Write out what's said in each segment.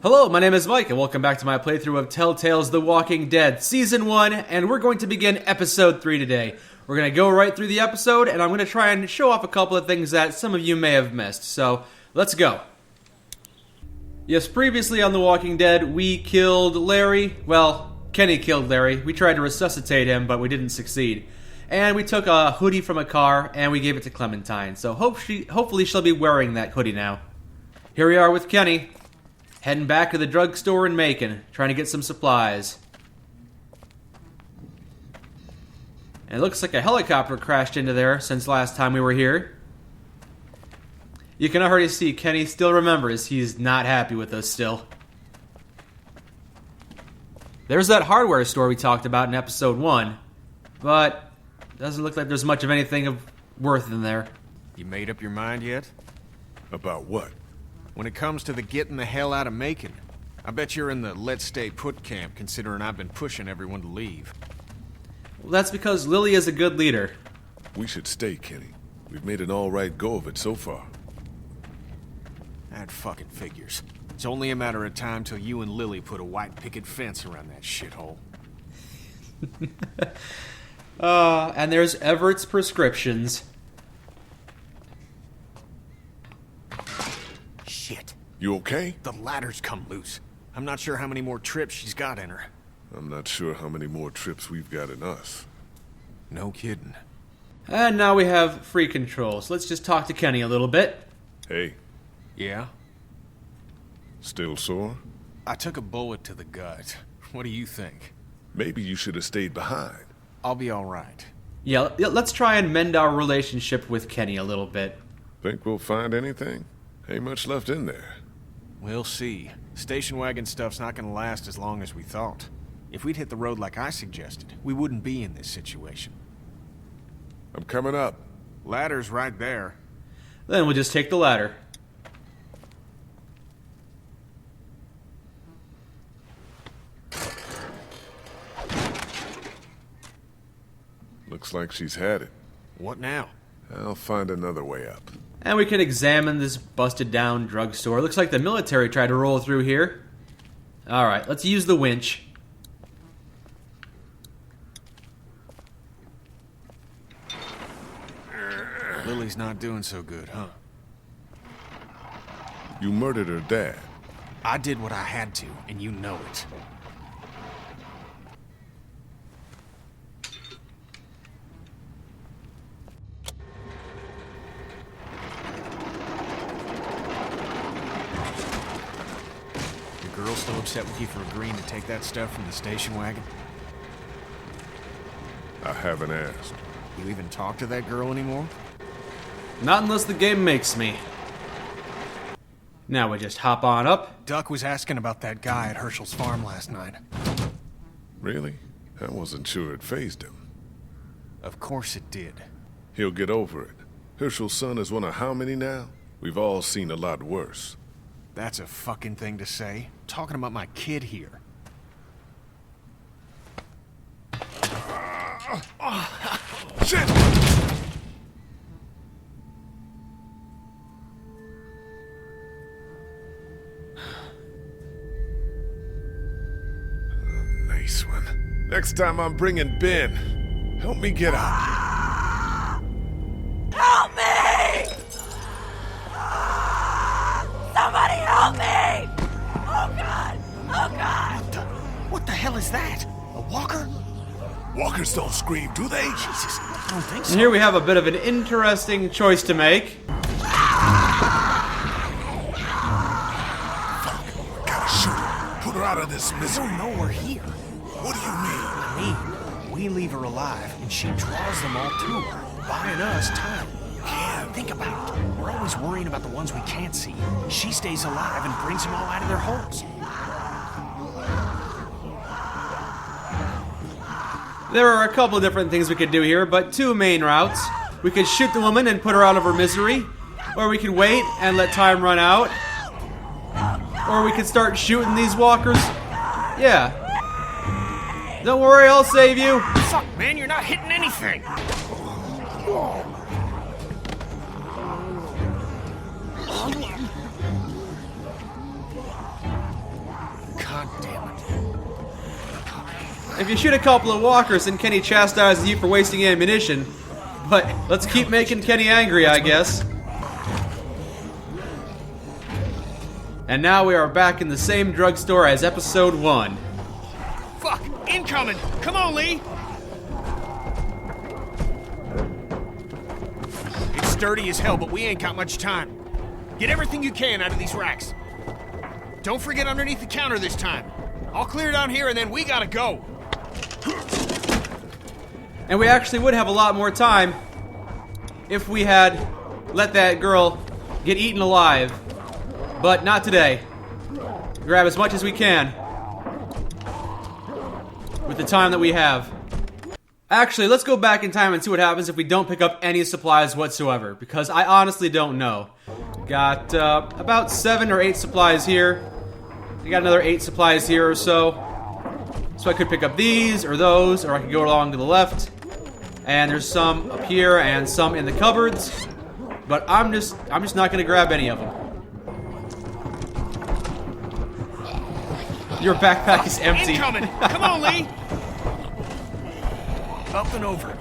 Hello, my name is Mike, and welcome back to my playthrough of Telltale's The Walking Dead Season 1, and we're going to begin Episode 3 today. We're going to go right through the episode, and I'm going to try and show off a couple of things that some of you may have missed, so let's go. Yes, previously on The Walking Dead, we killed Larry. Well, Kenny killed Larry. We tried to resuscitate him, but we didn't succeed. And we took a hoodie from a car, and we gave it to Clementine, so hopefully she'll be wearing that hoodie now. Here we are with Kenny. Heading back to the drugstore in Macon, trying to get some supplies. And it looks like a helicopter crashed into there since last time we were here. You can already see Kenny still remembers he's not happy with us still. There's that hardware store we talked about in episode 1, but doesn't look like there's much of anything of worth in there. You made up your mind yet? About what? When it comes to the getting the hell out of Macon, I bet you're in the let's stay put camp, considering I've been pushing everyone to leave. Well, that's because Lily is a good leader. We should stay, Kenny. We've made an alright go of it so far. That fucking figures. It's only a matter of time till you and Lily put a white picket fence around that shithole. And there's Everett's prescriptions. Shit. You okay? The ladder's come loose. I'm not sure how many more trips she's got in her. I'm not sure how many more trips we've got in us. No kidding. And now we have free control, so let's just talk to Kenny a little bit. Hey, Yeah? still sore? I took a bullet to the gut. What do you think? Maybe you should have stayed behind. I'll be alright. Yeah, let's try and mend our relationship with Kenny a little bit. Think we'll find anything? Ain't much left in there. We'll see. Station wagon stuff's not gonna last as long as we thought. If we'd hit the road like I suggested, we wouldn't be in this situation. I'm coming up. Ladder's right there. Then we'll just take the ladder. Looks like she's had it. What now? I'll find another way up. And we can examine this busted down drugstore. Looks like the military tried to roll through here. Alright, let's use the winch. Lily's not doing so good, huh? You murdered her dad. I did what I had to, and you know it. Your girl still upset with you for agreeing to take that stuff from the station wagon? I haven't asked. You even talk to that girl anymore? Not unless the game makes me. Now we just hop on up. Duck was asking about that guy at Herschel's farm last night. Really? I wasn't sure it fazed him. Of course it did. He'll get over it. Herschel's son is one of how many now? We've all seen a lot worse. That's a fucking thing to say. Talking about my kid here. Shit! Nice one. Next time I'm bringing Ben. Help me get out. Help me! Somebody help me! Oh God! Oh God! What the hell is that? A walker? Walkers don't scream, do they? Jesus, I don't think And so. here we have a bit of an interesting choice to make. Gotta shoot her. Put her out of this I misery. don't know we're here. What do you mean? I mean, we leave her alive, and she draws them all to her, buying us time. Yeah, think about it. We're always worrying about the ones we can't see. She stays alive and brings them all out of their holes. There are a couple of different things we could do here, but two main routes. We could shoot the woman and put her out of her misery, or we could wait and let time run out, or we could start shooting these walkers. Yeah. Don't worry, I'll save you. Fuck, man, you're not hitting anything. God damn it. If you shoot a couple of walkers, then Kenny chastises you for wasting ammunition. But let's keep making Kenny angry, I guess. And now we are back in the same drugstore as episode 1. Fuck! Incoming! Come on, Lee! It's sturdy as hell, but we ain't got much time. Get everything you can out of these racks. Don't forget underneath the counter this time. I'll clear down here and then we gotta go. And we actually would have a lot more time if we had let that girl get eaten alive. But not today. Grab as much as we can with the time that we have. Actually, let's go back in time and see what happens if we don't pick up any supplies whatsoever, because I honestly don't know. Got about 7 or 8 supplies here. I got another 8 supplies here or so. So I could pick up these or those, or I could go along to the left. And there's some up here and some in the cupboards. But I'm just not gonna grab any of them. Your backpack is empty. Incoming! Come on, Lee! Up and over.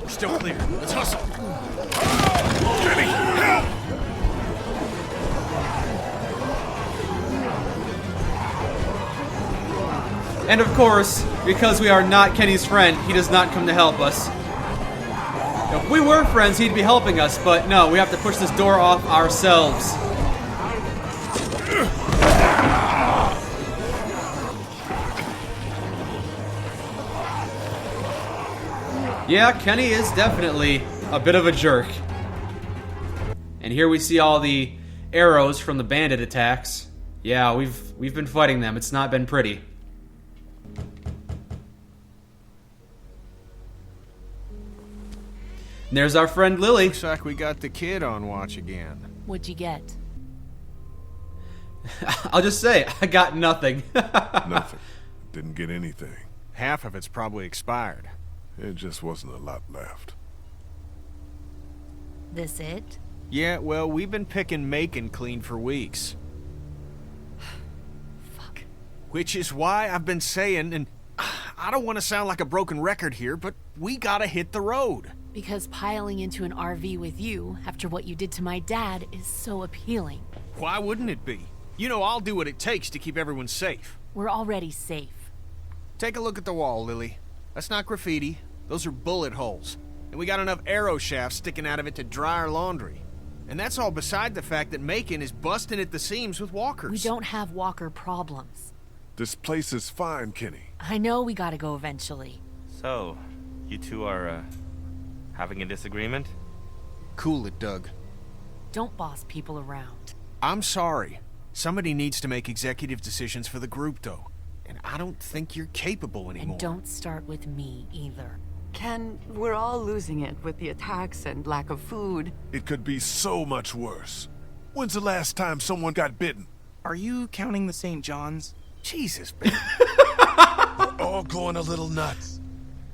We're still clear. Let's hustle. Kenny, help! And of course, because we are not Kenny's friend, he does not come to help us. If we were friends, he'd be helping us, but no, we have to push this door off ourselves. Yeah, Kenny is definitely a bit of a jerk. And here we see all the arrows from the bandit attacks. Yeah, we've been fighting them. It's not been pretty. And there's our friend Lily. Looks like we got the kid on watch again. What'd you get? I'll just say, I got nothing. Nothing. Didn't get anything. Half of it's probably expired. There just wasn't a lot left. This it? Yeah, well, we've been picking Macon clean for weeks. Fuck. Which is why I've been saying, and I don't want to sound like a broken record here, but we gotta hit the road. Because piling into an RV with you, after what you did to my dad, is so appealing. Why wouldn't it be? You know I'll do what it takes to keep everyone safe. We're already safe. Take a look at the wall, Lily. That's not graffiti. Those are bullet holes. And we got enough arrow shafts sticking out of it to dry our laundry. And that's all beside the fact that Macon is busting at the seams with walkers. We don't have walker problems. This place is fine, Kenny. I know we gotta go eventually. So, you two are, having a disagreement? Cool it, Doug. Don't boss people around. I'm sorry. Somebody needs to make executive decisions for the group, though. And I don't think you're capable anymore. And don't start with me, either. Ken, we're all losing it with the attacks and lack of food. It could be so much worse. When's the last time someone got bitten? Are you counting the St. John's? Jesus, man. We're all going a little nuts.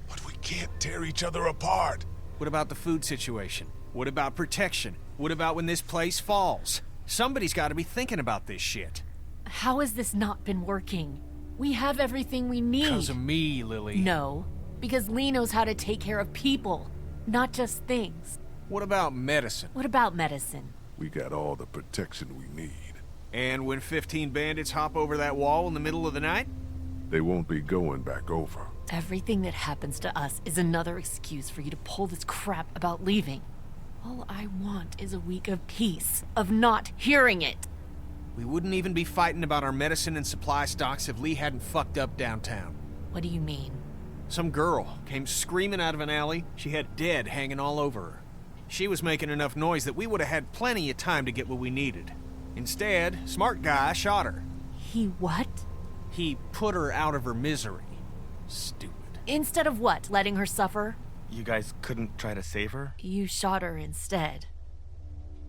But we can't tear each other apart. What about the food situation? What about protection? What about when this place falls? Somebody's got to be thinking about this shit. How has this not been working? We have everything we need. Because of me, Lily. No, because Lee knows how to take care of people, not just things. What about medicine? What about medicine? We got all the protection we need. And when 15 bandits hop over that wall in the middle of the night? They won't be going back over. Everything that happens to us is another excuse for you to pull this crap about leaving. All I want is a week of peace, of not hearing it. We wouldn't even be fighting about our medicine and supply stocks if Lee hadn't fucked up downtown. What do you mean? Some girl came screaming out of an alley. She had dead hanging all over her. She was making enough noise that we would have had plenty of time to get what we needed. Instead, smart guy shot her. He what? He put her out of her misery. Stupid. Instead of what? Letting her suffer? You guys couldn't try to save her? You shot her instead.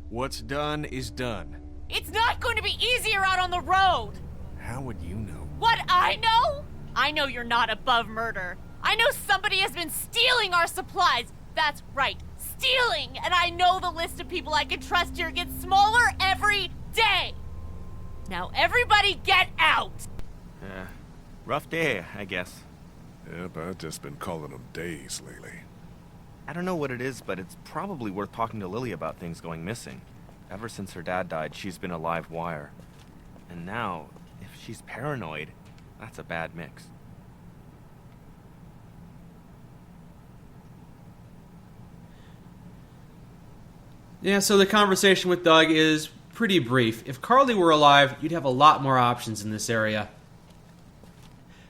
What's done is done. It's not going to be easier out on the road! How would you know? What I know? I know you're not above murder. I know somebody has been stealing our supplies. That's right, stealing! And I know the list of people I can trust here gets smaller every day! Now everybody get out! Rough day, I guess. Yep, I've just been calling them days lately. I don't know what it is, but it's probably worth talking to Lily about things going missing. Ever since her dad died, she's been a live wire. And now, if she's paranoid, that's a bad mix. Yeah, so the conversation with Doug is pretty brief. If Carly were alive, you'd have a lot more options in this area.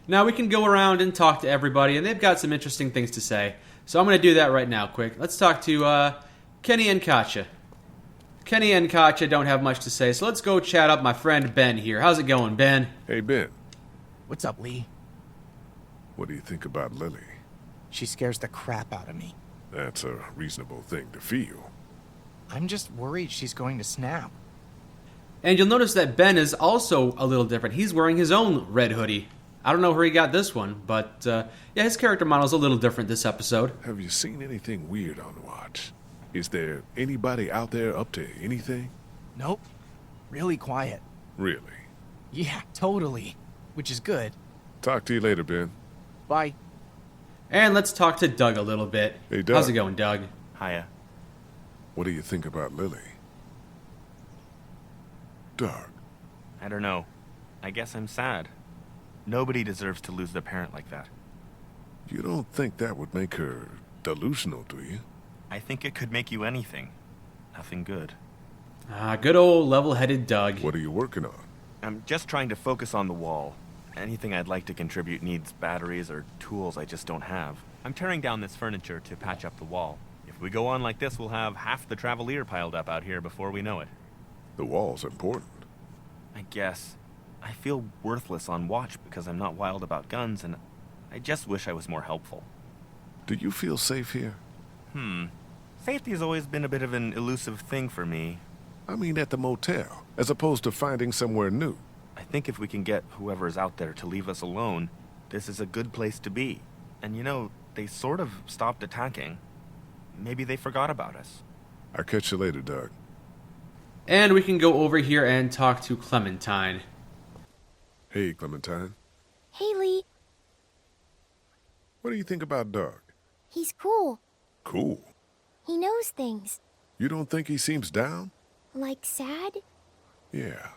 Now we can go around and talk to everybody, and they've got some interesting things to say. So I'm going to do that right now, quick. Let's talk to Kenny and Katja. Kenny and Katja don't have much to say, so let's go chat up my friend Ben here. How's it going, Ben? Hey, Ben, What's up, Lee? what do you think about Lily? She scares the crap out of me. That's a reasonable thing to feel. I'm just worried she's going to snap. And you'll notice that Ben is also a little different. He's wearing his own red hoodie. I don't know where he got this one, but yeah, his character model's a little different this episode. Have you seen anything weird on watch? Is there anybody out there up to anything? Nope. Really quiet. Really? Yeah, totally. Which is good. Talk to you later, Ben. Bye. And let's talk to Doug a little bit. Hey, Doug. How's it going, Doug? Hiya. What do you think about Lily? Doug. I don't know. I guess I'm sad. Nobody deserves to lose their parent like that. You don't think that would make her delusional, do you? I think it could make you anything. Nothing good. Good old level-headed Doug. What are you working on? I'm just trying to focus on the wall. Anything I'd like to contribute needs batteries or tools I just don't have. I'm tearing down this furniture to patch up the wall. If we go on like this, we'll have half the Travelier piled up out here before we know it. The wall's important. I guess. I feel worthless on watch because I'm not wild about guns, and I just wish I was more helpful. Do you feel safe here? Safety has always been a bit of an elusive thing for me. I mean at the motel, as opposed to finding somewhere new. I think if we can get whoever is out there to leave us alone, this is a good place to be. And you know, they sort of stopped attacking. Maybe they forgot about us. I'll catch you later, Doug. And we can go over here and talk to Clementine. Hey, Clementine. Hey, Lee. What do you think about Doug? He's cool. Cool. He knows things. You don't think he seems down? Like sad? Yeah.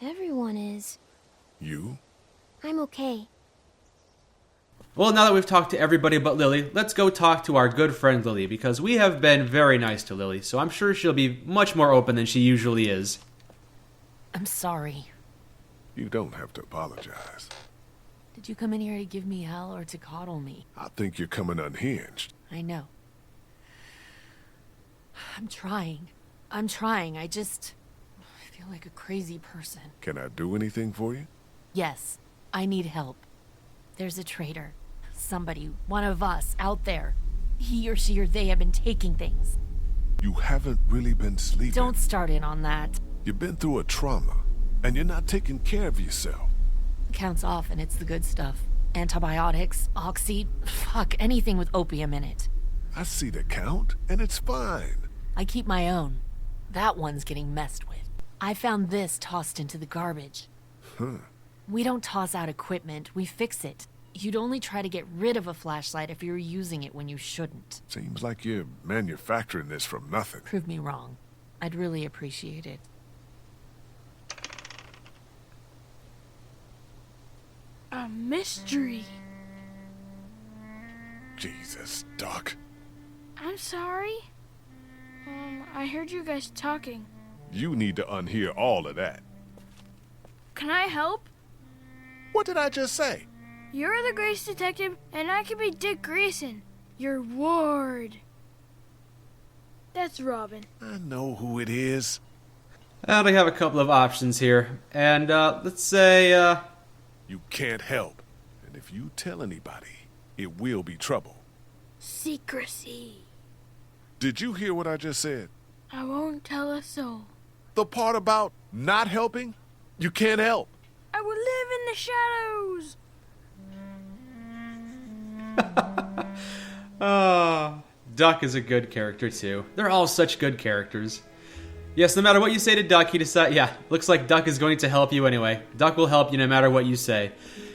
Everyone is. You? I'm okay. Well, now that we've talked to everybody but Lily, let's go talk to our good friend Lily, because we have been very nice to Lily, so I'm sure she'll be much more open than she usually is. I'm sorry. You don't have to apologize. Did you come in here to give me hell or to coddle me? I think you're coming unhinged. I know. I'm trying. I feel like a crazy person. Can I do anything for you? Yes, I need help. There's a traitor. Somebody, one of us, out there. He or she or they have been taking things. You haven't really been sleeping. Don't start in on that. You've been through a trauma, and you're not taking care of yourself. Counts off and it's the good stuff. Antibiotics, oxy, fuck, anything with opium in it. I see the count, and it's fine. I keep my own. That one's getting messed with. I found this tossed into the garbage. Huh. We don't toss out equipment, we fix it. You'd only try to get rid of a flashlight if you were using it when you shouldn't. Seems like you're manufacturing this from nothing. Prove me wrong. I'd really appreciate it. A mystery. Jesus, Doc. I'm sorry. I heard you guys talking. You need to unhear all of that. Can I help? What did I just say? You're the Grace Detective, and I can be Dick Grayson, your ward. That's Robin. I know who it is. And we have a couple of options here. And let's say, You can't help. And if you tell anybody, it will be trouble. Secrecy. Did you hear what I just said? I won't tell a soul. The part about not helping? You can't help. I will live in the shadows. Duck is a good character too. They're all such good characters. Yes, no matter what you say to Duck, he decides, yeah, looks like Duck is going to help you anyway. Duck will help you no matter what you say.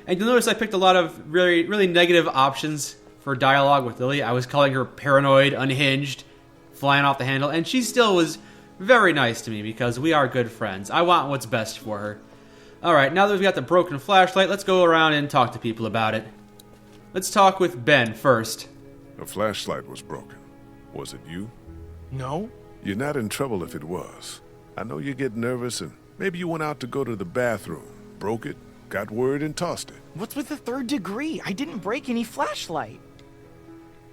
And you'll notice I picked a lot of really, really negative options for dialogue with Lily. I was calling her paranoid, unhinged, flying off the handle, and she still was very nice to me because we are good friends. I want what's best for her. Alright, now that we've got the broken flashlight, let's go around and talk to people about it. Let's talk with Ben first. A flashlight was broken. Was it you? No? You're not in trouble if it was. I know you get nervous and maybe you went out to go to the bathroom, broke it, got word and tossed it. What's with the third degree? I didn't break any flashlight.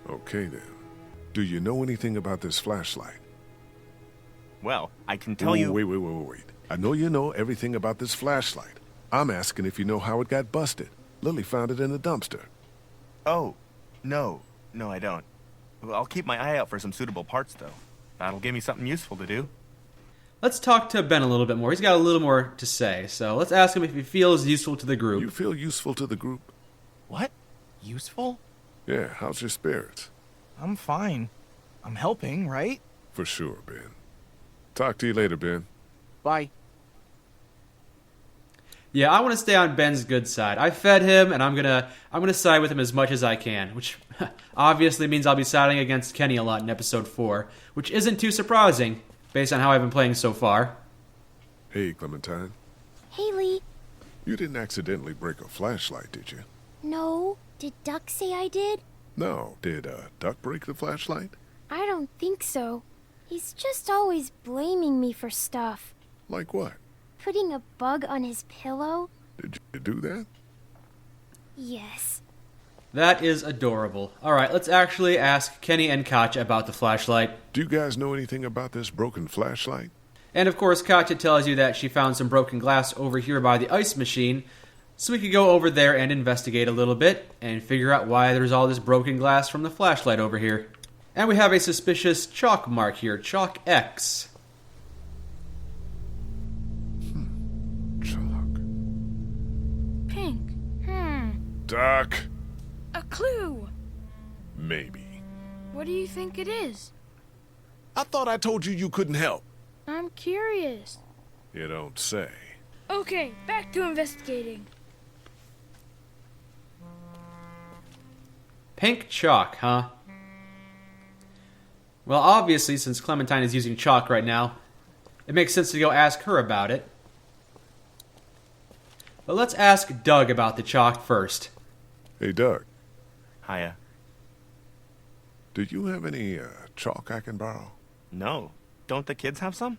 Okay then. Do you know anything about this flashlight? Well, I can tell you... Wait. I know you know everything about this flashlight. I'm asking if you know how it got busted. Lily found it in the dumpster. Oh, no, I don't. Well, I'll keep my eye out for some suitable parts, though. That'll give me something useful to do. Let's talk to Ben a little bit more. He's got a little more to say, so let's ask him if he feels useful to the group. You feel useful to the group? What? Useful? Yeah, how's your spirits? I'm fine. I'm helping, right? For sure, Ben. Talk to you later, Ben. Bye. Yeah, I want to stay on Ben's good side. I fed him, and I'm gonna side with him as much as I can, which obviously means I'll be siding against Kenny a lot in episode 4, which isn't too surprising based on how I've been playing so far. Hey, Clementine. Hey, Lee. You didn't accidentally break a flashlight, did you? No. Did Duck say I did? No. Did Duck break the flashlight? I don't think so. He's just always blaming me for stuff. Like what? Putting a bug on his pillow? Did you do that? Yes. That is adorable. Alright, let's actually ask Kenny and Katja about the flashlight. Do you guys know anything about this broken flashlight? And of course, Katja tells you that she found some broken glass over here by the ice machine, so we could go over there and investigate a little bit and figure out why there's all this broken glass from the flashlight over here. And we have a suspicious chalk mark here, chalk X. Chalk. Pink. Duck. A clue. Maybe. What do you think it is? I thought I told you you couldn't help. I'm curious. You don't say. Okay, back to investigating. Pink chalk, huh? Well, obviously, since Clementine is using chalk right now, it makes sense to go ask her about it. But let's ask Doug about the chalk first. Hey, Doug. Hiya. Do you have any chalk I can borrow? No. Don't the kids have some?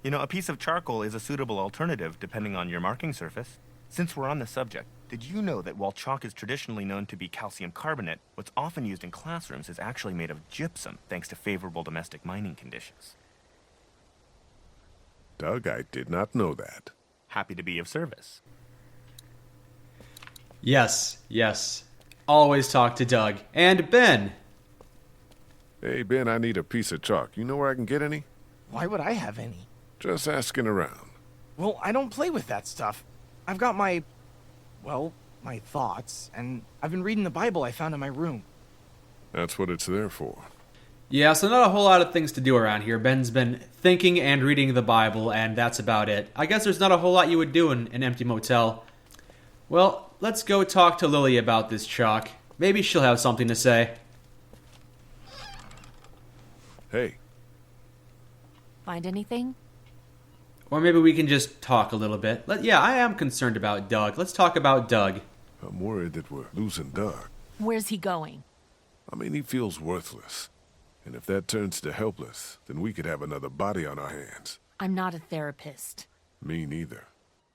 You know, a piece of charcoal is a suitable alternative depending on your marking surface. Since we're on the subject, did you know that while chalk is traditionally known to be calcium carbonate, what's often used in classrooms is actually made of gypsum thanks to favorable domestic mining conditions? Doug, I did not know that. Happy to be of service. Yes. Always talk to Doug. And Ben. Hey, Ben, I need a piece of chalk. You know where I can get any? Why would I have any? Just asking around. Well, I don't play with that stuff. I've got my thoughts, and I've been reading the Bible I found in my room. That's what it's there for. Yeah, so not a whole lot of things to do around here. Ben's been thinking and reading the Bible, and that's about it. I guess there's not a whole lot you would do in an empty motel. Well, let's go talk to Lily about this chalk. Maybe she'll have something to say. Hey. Find anything? Or maybe we can just talk a little bit. Yeah, I am concerned about Doug. Let's talk about Doug. I'm worried that we're losing Doug. Where's he going? I mean, he feels worthless. And if that turns to helpless, then we could have another body on our hands. I'm not a therapist. Me neither.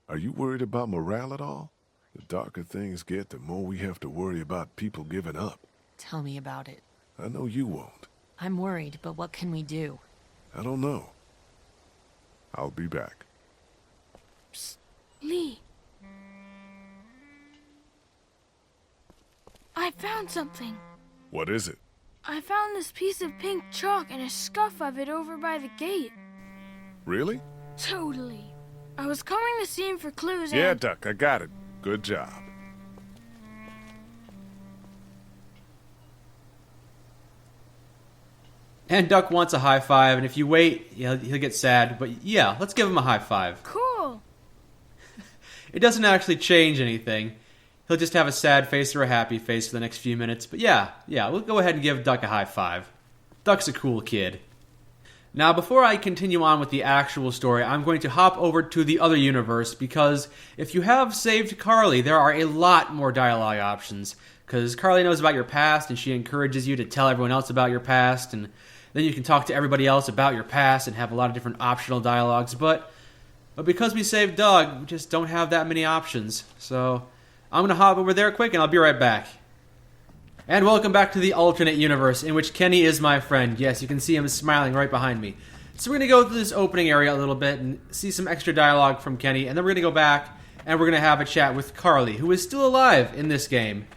Are you worried about morale at all? The darker things get, the more we have to worry about people giving up. Tell me about it. I know you won't. I'm worried, but what can we do? I don't know. I'll be back. Psst. Lee. I found something. What is it? I found this piece of pink chalk and a scuff of it over by the gate. Really? Totally. I was combing the scene for clues Yeah, and... Duck, I got it. Good job. And Duck wants a high five, and if you wait, he'll get sad. But yeah, let's give him a high five. Cool. It doesn't actually change anything. He'll just have a sad face or a happy face for the next few minutes. But yeah, we'll go ahead and give Duck a high five. Duck's a cool kid. Now, before I continue on with the actual story, I'm going to hop over to the other universe, because if you have saved Carly, there are a lot more dialogue options. Because Carly knows about your past, and she encourages you to tell everyone else about your past, and then you can talk to everybody else about your past and have a lot of different optional dialogues. But because we saved Doug, we just don't have that many options. So I'm going to hop over there quick, and I'll be right back. And welcome back to the alternate universe, in which Kenny is my friend. Yes, you can see him smiling right behind me. So we're going to go through this opening area a little bit and see some extra dialogue from Kenny, and then we're going to go back and we're going to have a chat with Carly, who is still alive in this game.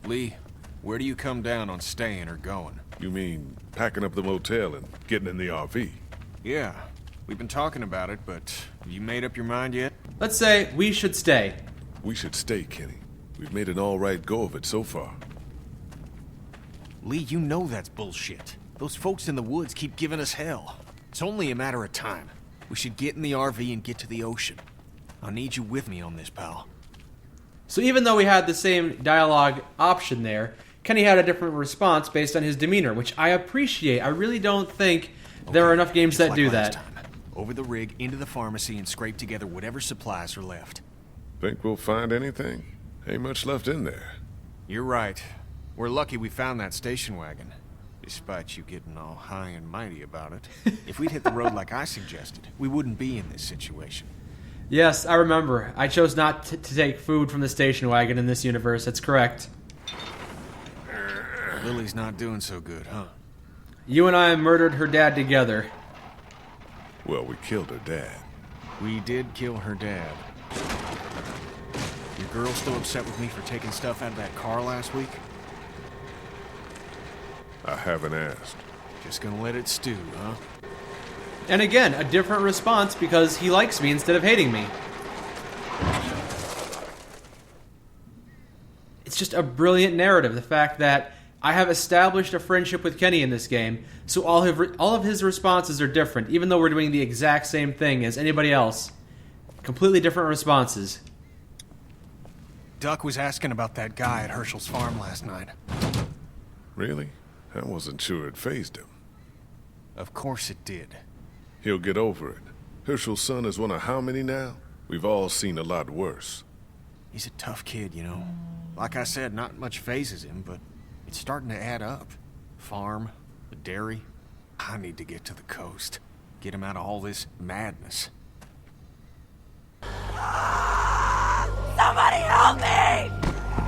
Lee, where do you come down on staying or going? You mean packing up the motel and getting in the RV? Yeah, we've been talking about it, but have you made up your mind yet? Let's say we should stay. We should stay, Kenny. We've made an all right go of it so far. Lee, you know that's bullshit. Those folks in the woods keep giving us hell. It's only a matter of time. We should get in the RV and get to the ocean. I'll need you with me on this, pal. So even though we had the same dialogue option there, Kenny had a different response based on his demeanor, which I appreciate. I really don't think there are enough games that do that. Over the rig, into the pharmacy, and scrape together whatever supplies are left. Think we'll find anything? Ain't much left in there. You're right. We're lucky we found that station wagon. Despite you getting all high and mighty about it. If we'd hit the road like I suggested, we wouldn't be in this situation. Yes, I remember. I chose not to take food from the station wagon in this universe. That's correct. Lily's not doing so good, huh? You and I murdered her dad together. Well, we killed her dad. We did kill her dad. Your girl still upset with me for taking stuff out of that car last week? I haven't asked. Just gonna let it stew, huh? And again, a different response because he likes me instead of hating me. It's just a brilliant narrative, the fact that I have established a friendship with Kenny in this game, so all of his responses are different, even though we're doing the exact same thing as anybody else. Completely different responses. Duck was asking about that guy at Herschel's farm last night. Really? I wasn't sure it fazed him. Of course it did. He'll get over it. Herschel's son is one of how many now? We've all seen a lot worse. He's a tough kid, you know. Like I said, not much phases him, but it's starting to add up. Farm, the dairy. I need to get to the coast. Get him out of all this madness. Somebody help me!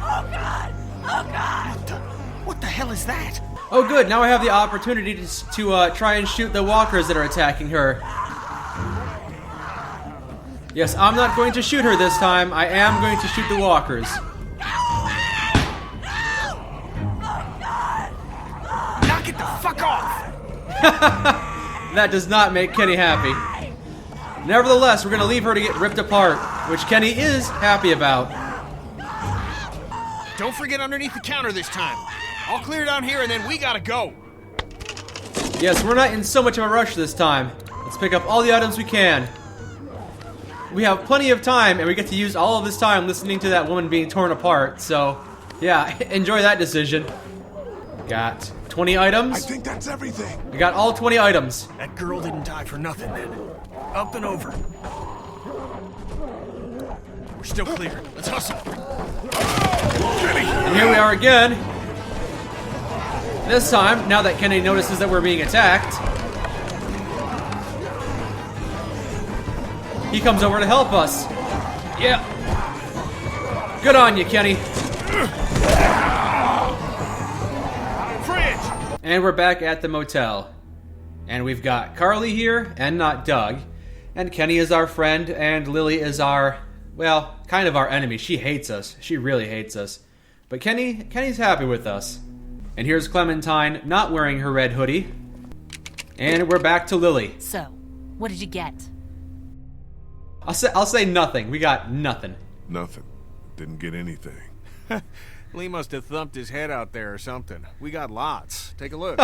Oh God! Oh God! What the hell is that? Oh good, now I have the opportunity to try and shoot the walkers that are attacking her. Yes, I'm not going to shoot her this time. I am going to shoot the walkers. Knock it the fuck off! That does not make Kenny happy. Nevertheless, we're going to leave her to get ripped apart, which Kenny is happy about. Don't forget underneath the counter this time. I'll clear down here and then we gotta go. Yes, we're not in so much of a rush this time. Let's pick up all the items we can. We have plenty of time, and we get to use all of this time listening to that woman being torn apart. So, yeah, enjoy that decision. Got 20 items. I think that's everything. We got all 20 items. That girl didn't die for nothing then. Up and over. We're still clear. Let's hustle. And here we are again. This time, now that Kenny notices that we're being attacked, he comes over to help us. Yeah. Good on you, Kenny. Fridge! And we're back at the motel. And we've got Carly here, and not Doug. And Kenny is our friend, and Lily is our, well, kind of our enemy. She hates us. She really hates us. But Kenny's happy with us. And here's Clementine not wearing her red hoodie. And we're back to Lily. So, what did you get? I'll say nothing. We got nothing. Nothing. Didn't get anything. Lee must have thumped his head out there or something. We got lots. Take a look.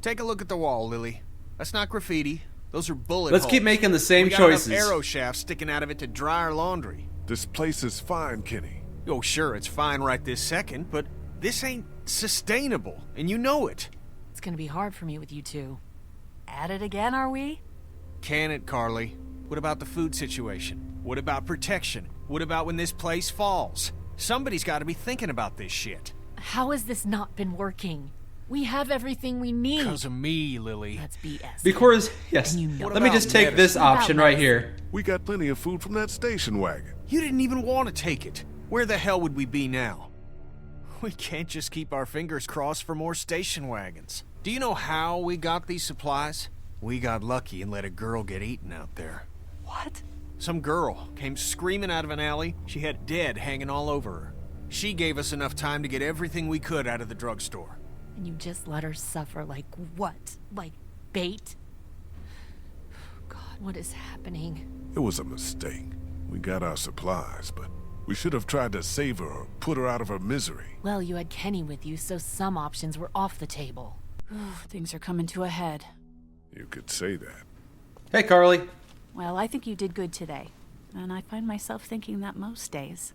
Take a look at the wall, Lily. That's not graffiti. Those are bullet Let's holes. keep making the same we got choices. Enough arrow shafts sticking out of it to dry our laundry. This place is fine, Kenny. Oh, sure, it's fine right this second, but this ain't sustainable, and you know it. It's gonna be hard for me with you two. At it again, are we? Can it, Carly? What about the food situation? What about protection? What about when this place falls? Somebody's got to be thinking about this shit. How has this not been working? We have everything we need. Because of me, Lily. That's BS. Because, yes, And you know let me just take medicine? this What about option right medicine? here. We got plenty of food from that station wagon. You didn't even want to take it. Where the hell would we be now? We can't just keep our fingers crossed for more station wagons. Do you know how we got these supplies? We got lucky and let a girl get eaten out there. What? Some girl came screaming out of an alley. She had dead hanging all over her. She gave us enough time to get everything we could out of the drugstore. And you just let her suffer like what? Like bait? God, what is happening? It was a mistake. We got our supplies, but we should have tried to save her or put her out of her misery. Well, you had Kenny with you, so some options were off the table. Things are coming to a head. You could say that. Hey, Carly. Well, I think you did good today. And I find myself thinking that most days.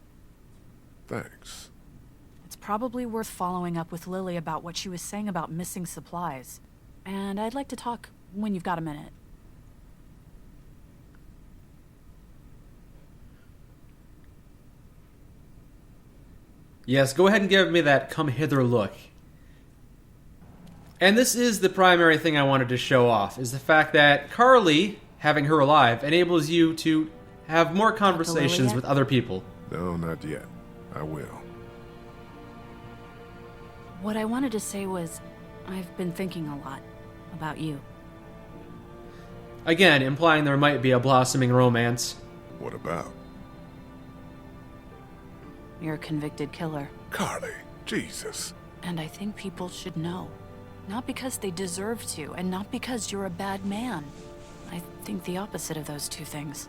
Thanks. It's probably worth following up with Lily about what she was saying about missing supplies. And I'd like to talk when you've got a minute. Yes, go ahead and give me that come hither look. And this is the primary thing I wanted to show off, is the fact that Carly, having her alive, enables you to have more conversations with other people. No, not yet. I will. What I wanted to say was, I've been thinking a lot about you. Again, implying there might be a blossoming romance. What about? You're a convicted killer. Carly, Jesus. And I think people should know. Not because they deserve to, and not because you're a bad man. I think the opposite of those two things.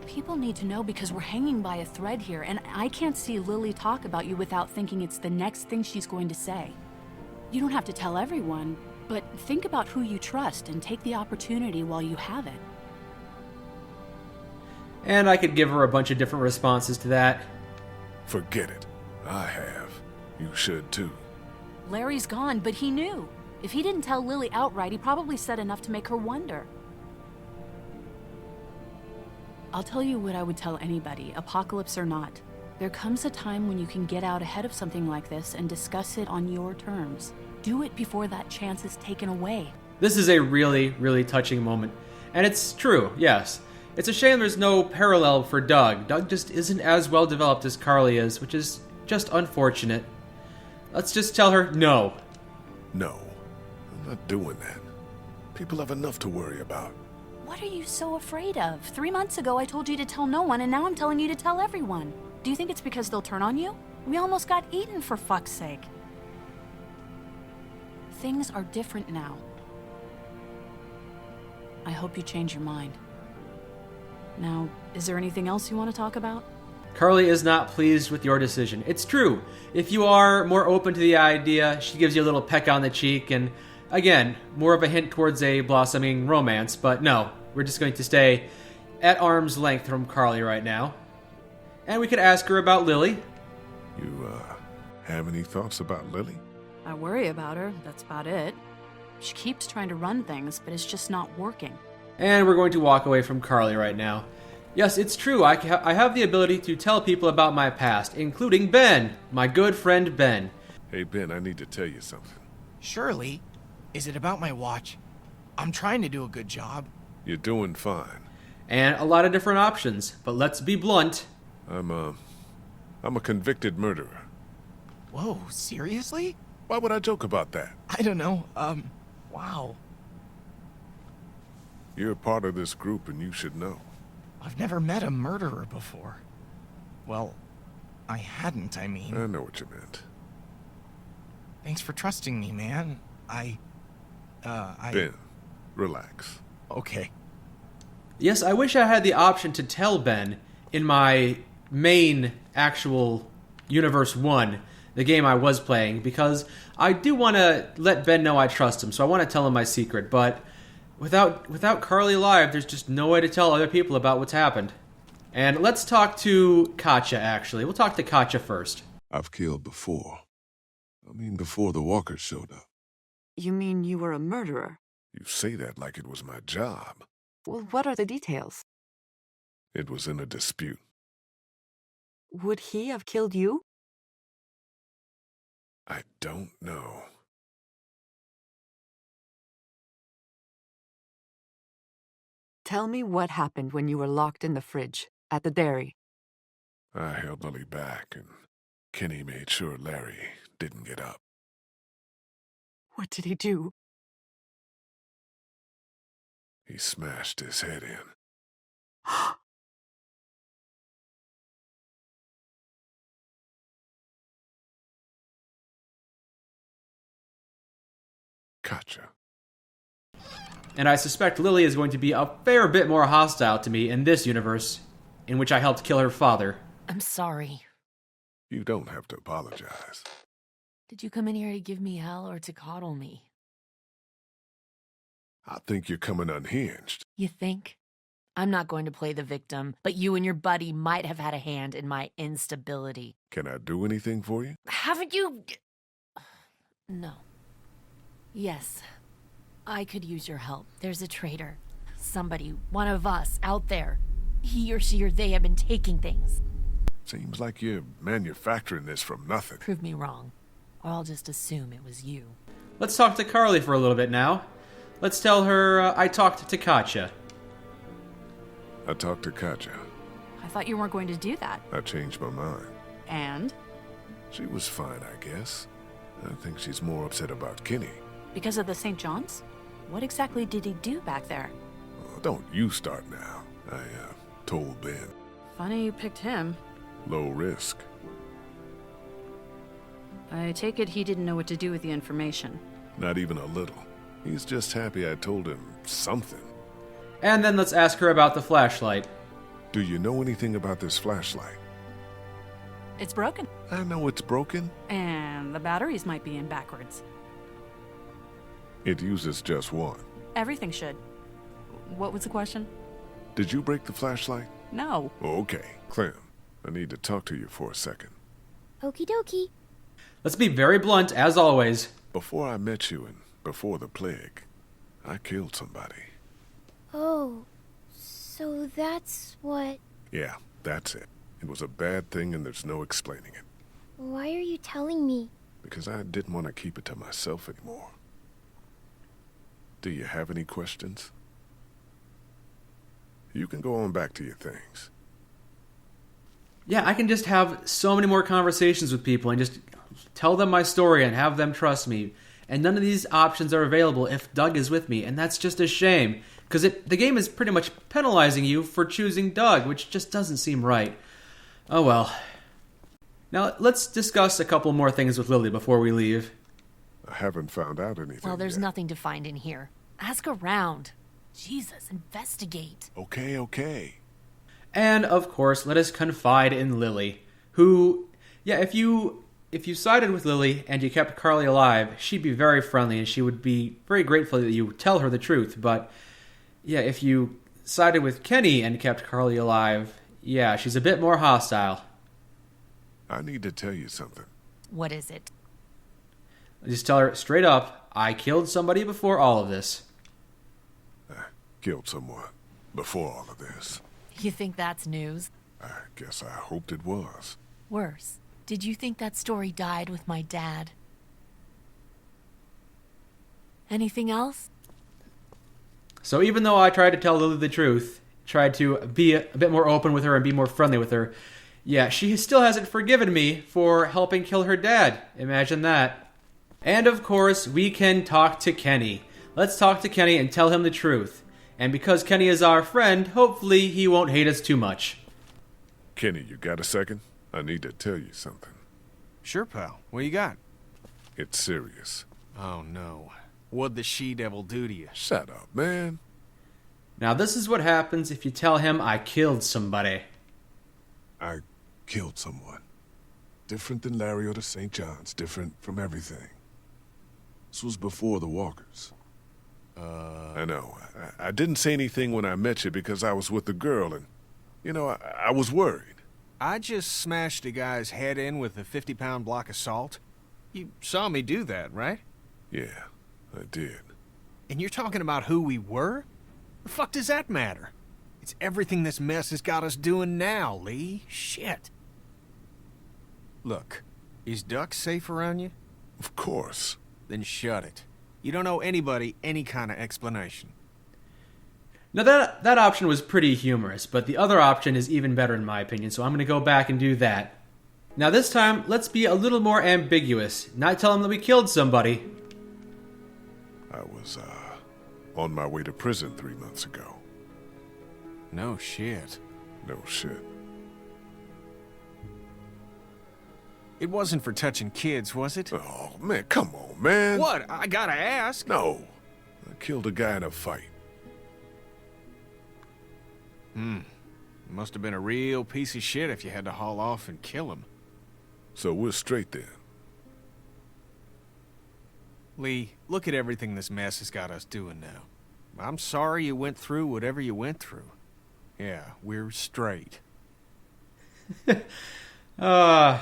People need to know because we're hanging by a thread here, and I can't see Lily talk about you without thinking it's the next thing she's going to say. You don't have to tell everyone, but think about who you trust and take the opportunity while you have it. And I could give her a bunch of different responses to that. Forget it. I have. You should too. Larry's gone, but he knew. If he didn't tell Lily outright, he probably said enough to make her wonder. I'll tell you what I would tell anybody, apocalypse or not. There comes a time when you can get out ahead of something like this and discuss it on your terms. Do it before that chance is taken away. This is a really, really touching moment. And it's true, yes. It's a shame there's no parallel for Doug. Doug just isn't as well developed as Carly is, which is just unfortunate. Let's just tell her no. No, I'm not doing that. People have enough to worry about. What are you so afraid of? 3 months ago I told you to tell no one, and now I'm telling you to tell everyone. Do you think it's because they'll turn on you? We almost got eaten, for fuck's sake. Things are different now. I hope you change your mind. Now, is there anything else you want to talk about? Carly is not pleased with your decision. It's true. If you are more open to the idea, she gives you a little peck on the cheek, and again, more of a hint towards a blossoming romance, but no, we're just going to stay at arm's length from Carly right now. And we could ask her about Lily. You, have any thoughts about Lily? I worry about her, that's about it. She keeps trying to run things, but it's just not working. And we're going to walk away from Carly right now. Yes, it's true, I have the ability to tell people about my past, including Ben, my good friend Ben. Hey, Ben, I need to tell you something. Surely. Is it about my watch? I'm trying to do a good job. You're doing fine. And a lot of different options, but let's be blunt. I'm a convicted murderer. Whoa, seriously? Why would I joke about that? I don't know, wow. You're a part of this group and you should know. I've never met a murderer before. Well, I hadn't, I mean. I know what you meant. Thanks for trusting me, man. Ben, relax. Okay. Yes, I wish I had the option to tell Ben in my main actual Universe 1, the game I was playing, because I do want to let Ben know I trust him, so I want to tell him my secret, but without Carly alive, there's just no way to tell other people about what's happened. And let's talk to Katja, actually. We'll talk to Katja first. I've killed before. I mean, before the walkers showed up. You mean you were a murderer? You say that like it was my job. Well, what are the details? It was in a dispute. Would he have killed you? I don't know. Tell me what happened when you were locked in the fridge at the dairy. I held Lily back, and Kenny made sure Larry didn't get up. What did he do? He smashed his head in. Katja. And I suspect Lily is going to be a fair bit more hostile to me in this universe, in which I helped kill her father. I'm sorry. You don't have to apologize. Did you come in here to give me hell or to coddle me? I think you're coming unhinged. You think? I'm not going to play the victim, but you and your buddy might have had a hand in my instability. Can I do anything for you? Haven't you... No. Yes. I could use your help. There's a traitor. Somebody, one of us, out there. He or she or they have been taking things. Seems like you're manufacturing this from nothing. Prove me wrong, or I'll just assume it was you. Let's talk to Carly for a little bit now. Let's tell her I talked to Katja. I talked to Katja. I thought you weren't going to do that. I changed my mind. And? She was fine, I guess. I think she's more upset about Kenny. Because of the St. John's? What exactly did he do back there? Well, don't you start now. I told Ben. Funny you picked him. Low risk. I take it he didn't know what to do with the information. Not even a little. He's just happy I told him something. And then let's ask her about the flashlight. Do you know anything about this flashlight? It's broken. I know it's broken. And the batteries might be in backwards. It uses just one. Everything should. What was the question? Did you break the flashlight? No. Okay, Clem. I need to talk to you for a second. Okie dokie. Let's be very blunt, as always. Before I met you and before the plague, I killed somebody. Oh, so that's what... Yeah, that's it. It was a bad thing and there's no explaining it. Why are you telling me? Because I didn't want to keep it to myself anymore. Do you have any questions? You can go on back to your things. Yeah, I can just have so many more conversations with people and just tell them my story and have them trust me. And none of these options are available if Doug is with me, and that's just a shame. Because the game is pretty much penalizing you for choosing Doug, which just doesn't seem right. Oh well. Now, let's discuss a couple more things with Lily before we leave. I haven't found out anything Well, there's yet. nothing to find in here. Ask around. Jesus, investigate. Okay. And, of course, let us confide in Lily, who, yeah, if you sided with Lily and you kept Carly alive, she'd be very friendly and she would be very grateful that you tell her the truth. But, yeah, if you sided with Kenny and kept Carly alive, yeah, she's a bit more hostile. I need to tell you something. What is it? Just tell her straight up, I killed somebody before all of this. I killed someone before all of this. You think that's news? I guess I hoped it was. Worse. Did you think that story died with my dad? Anything else? So even though I tried to tell Lily the truth, tried to be a bit more open with her and be more friendly with her, yeah, she still hasn't forgiven me for helping kill her dad. Imagine that. And of course, we can talk to Kenny. Let's talk to Kenny and tell him the truth. And because Kenny is our friend, hopefully he won't hate us too much. Kenny, you got a second? I need to tell you something. Sure, pal. What you got? It's serious. Oh, no. What'd the she-devil do to you? Shut up, man. Now this is what happens if you tell him I killed somebody. I killed someone. Different than Larry or the St. John's, different from everything. This was before the walkers. I know. I didn't say anything when I met you because I was with the girl and, I was worried. I just smashed a guy's head in with a 50-pound block of salt. You saw me do that, right? Yeah, I did. And you're talking about who we were? The fuck does that matter? It's everything this mess has got us doing now, Lee. Shit. Look, is Duck safe around you? Of course. Then shut it. You don't owe anybody any kind of explanation. Now that option was pretty humorous, but the other option is even better in my opinion, so I'm going to go back and do that. Now this time, let's be a little more ambiguous. Not tell him that we killed somebody. I was, on my way to prison 3 months ago. No shit. No shit. It wasn't for touching kids, was it? Oh, man, come on, man. What? I gotta ask. No. I killed a guy in a fight. Must have been a real piece of shit if you had to haul off and kill him. So we're straight then. Lee, look at everything this mess has got us doing now. I'm sorry you went through whatever you went through. Yeah, we're straight. A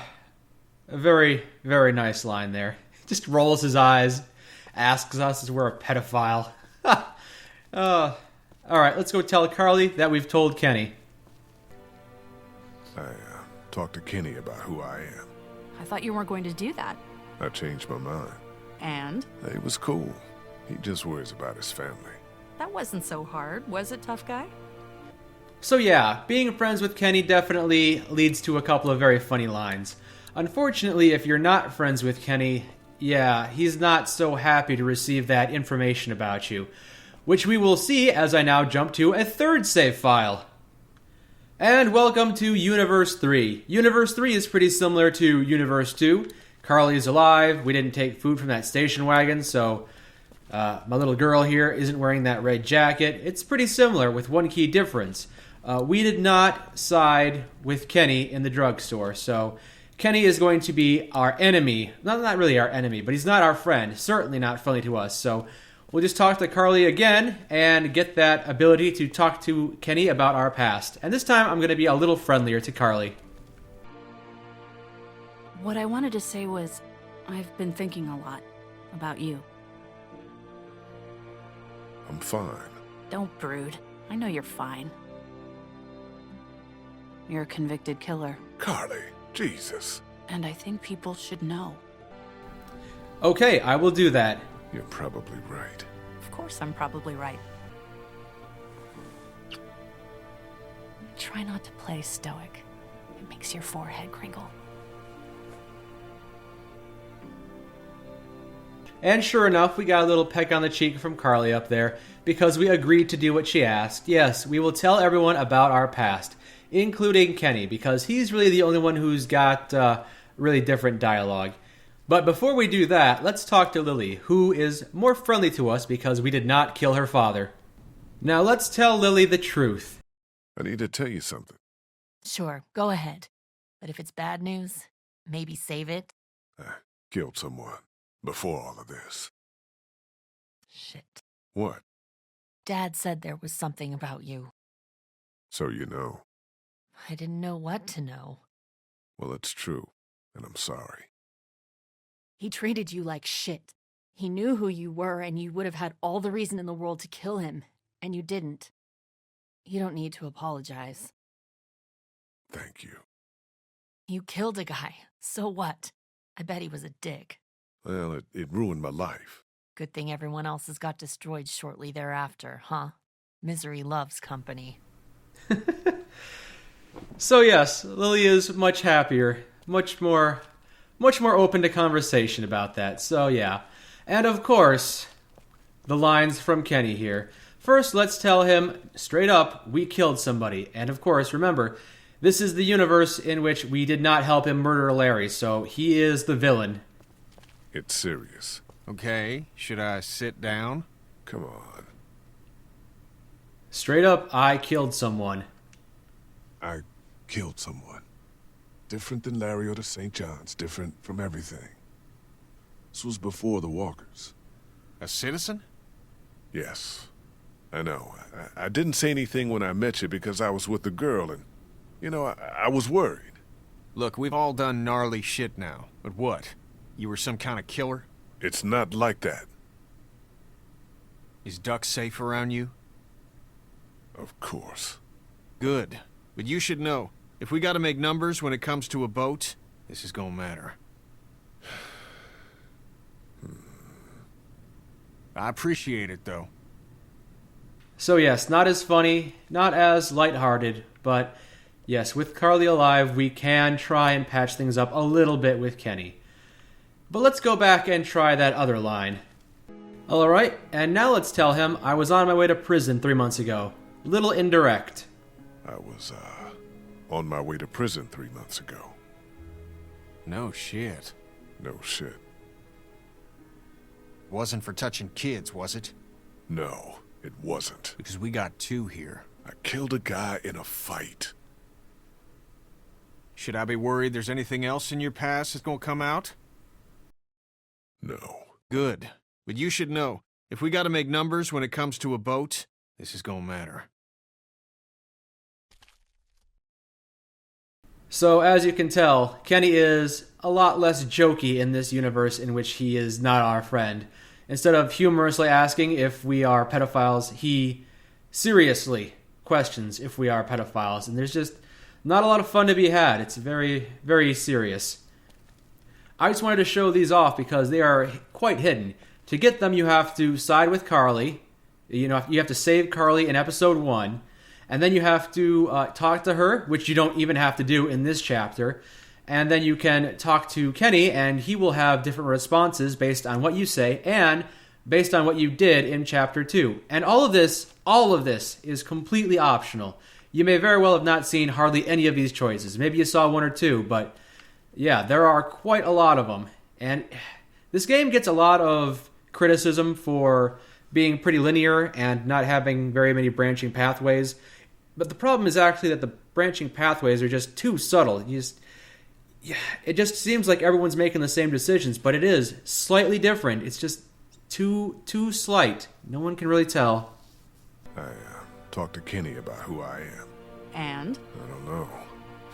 very, very nice line there. Just rolls his eyes, asks us if we're a pedophile. Alright, let's go tell Carly that we've told Kenny. I talked to Kenny about who I am. I thought you weren't going to do that. I changed my mind. And? He was cool. He just worries about his family. That wasn't so hard, was it, tough guy? So yeah, being friends with Kenny definitely leads to a couple of very funny lines. Unfortunately, if you're not friends with Kenny, yeah, he's not so happy to receive that information about you, which we will see as I now jump to a third save file. And welcome to Universe 3. Universe 3 is pretty similar to Universe 2. Carly is alive, we didn't take food from that station wagon, so my little girl here isn't wearing that red jacket. It's pretty similar with one key difference. We did not side with Kenny in the drugstore, so Kenny is going to be our enemy. Not really our enemy, but he's not our friend. Certainly not friendly to us, so we'll just talk to Carly again and get that ability to talk to Kenny about our past. And this time I'm going to be a little friendlier to Carly. What I wanted to say was, I've been thinking a lot about you. I'm fine. Don't brood. I know you're fine. You're a convicted killer. Carly, Jesus. And I think people should know. Okay, I will do that. You're probably right. Of course I'm probably right. Try not to play stoic. It makes your forehead crinkle. And sure enough, we got a little peck on the cheek from Carly up there, because we agreed to do what she asked. Yes, we will tell everyone about our past, including Kenny, because he's really the only one who's got really different dialogue. But before we do that, let's talk to Lily, who is more friendly to us because we did not kill her father. Now let's tell Lily the truth. I need to tell you something. Sure, go ahead. But if it's bad news, maybe save it. I killed someone before all of this. Shit. What? Dad said there was something about you. So you know. I didn't know what to know. Well, it's true, and I'm sorry. He treated you like shit. He knew who you were, and you would have had all the reason in the world to kill him, and you didn't. You don't need to apologize. Thank you. You killed a guy. So what? I bet he was a dick. Well, it ruined my life. Good thing everyone else's got destroyed shortly thereafter, huh? Misery loves company. So yes, Lily is much happier, much more open to conversation about that. So yeah. And of course, the lines from Kenny here. First, let's tell him straight up, we killed somebody. And of course, remember, this is the universe in which we did not help him murder Larry, so he is the villain. It's serious. Okay, should I sit down? Come on. Straight up, I killed someone. I killed someone. Different than Larry or the St. John's, different from everything. This was before the walkers. A citizen? Yes. I know. I didn't say anything when I met you because I was with the girl and, I was worried. Look, we've all done gnarly shit now. But what? You were some kind of killer? It's not like that. Is Duck safe around you? Of course. Good. But you should know, if we gotta make numbers when it comes to a boat, this is gonna matter. I appreciate it, though. So yes, not as funny, not as lighthearted, but yes, with Carly alive, we can try and patch things up a little bit with Kenny. But let's go back and try that other line. Alright, and now let's tell him I was on my way to prison 3 months ago. Little indirect. I was, on my way to prison 3 months ago. No shit. No shit. Wasn't for touching kids, was it? No, it wasn't. Because we got 2 here. I killed a guy in a fight. Should I be worried there's anything else in your past that's gonna come out? No. Good. But you should know, if we gotta make numbers when it comes to a boat, this is gonna matter. So, as you can tell, Kenny is a lot less jokey in this universe in which he is not our friend. Instead of humorously asking if we are pedophiles, he seriously questions if we are pedophiles. And there's just not a lot of fun to be had. It's very, very serious. I just wanted to show these off because they are quite hidden. To get them, you have to side with Carly. You have to save Carly in episode 1. And then you have to talk to her, which you don't even have to do in this chapter. And then you can talk to Kenny, and he will have different responses based on what you say and based on what you did in chapter 2. And all of this is completely optional. You may very well have not seen hardly any of these choices. Maybe you saw 1 or 2, but yeah, there are quite a lot of them. And this game gets a lot of criticism for being pretty linear and not having very many branching pathways. But the problem is actually that the branching pathways are just too subtle. It just seems like everyone's making the same decisions, but it is slightly different. It's just too slight. No one can really tell. I talked to Kenny about who I am. And? I don't know.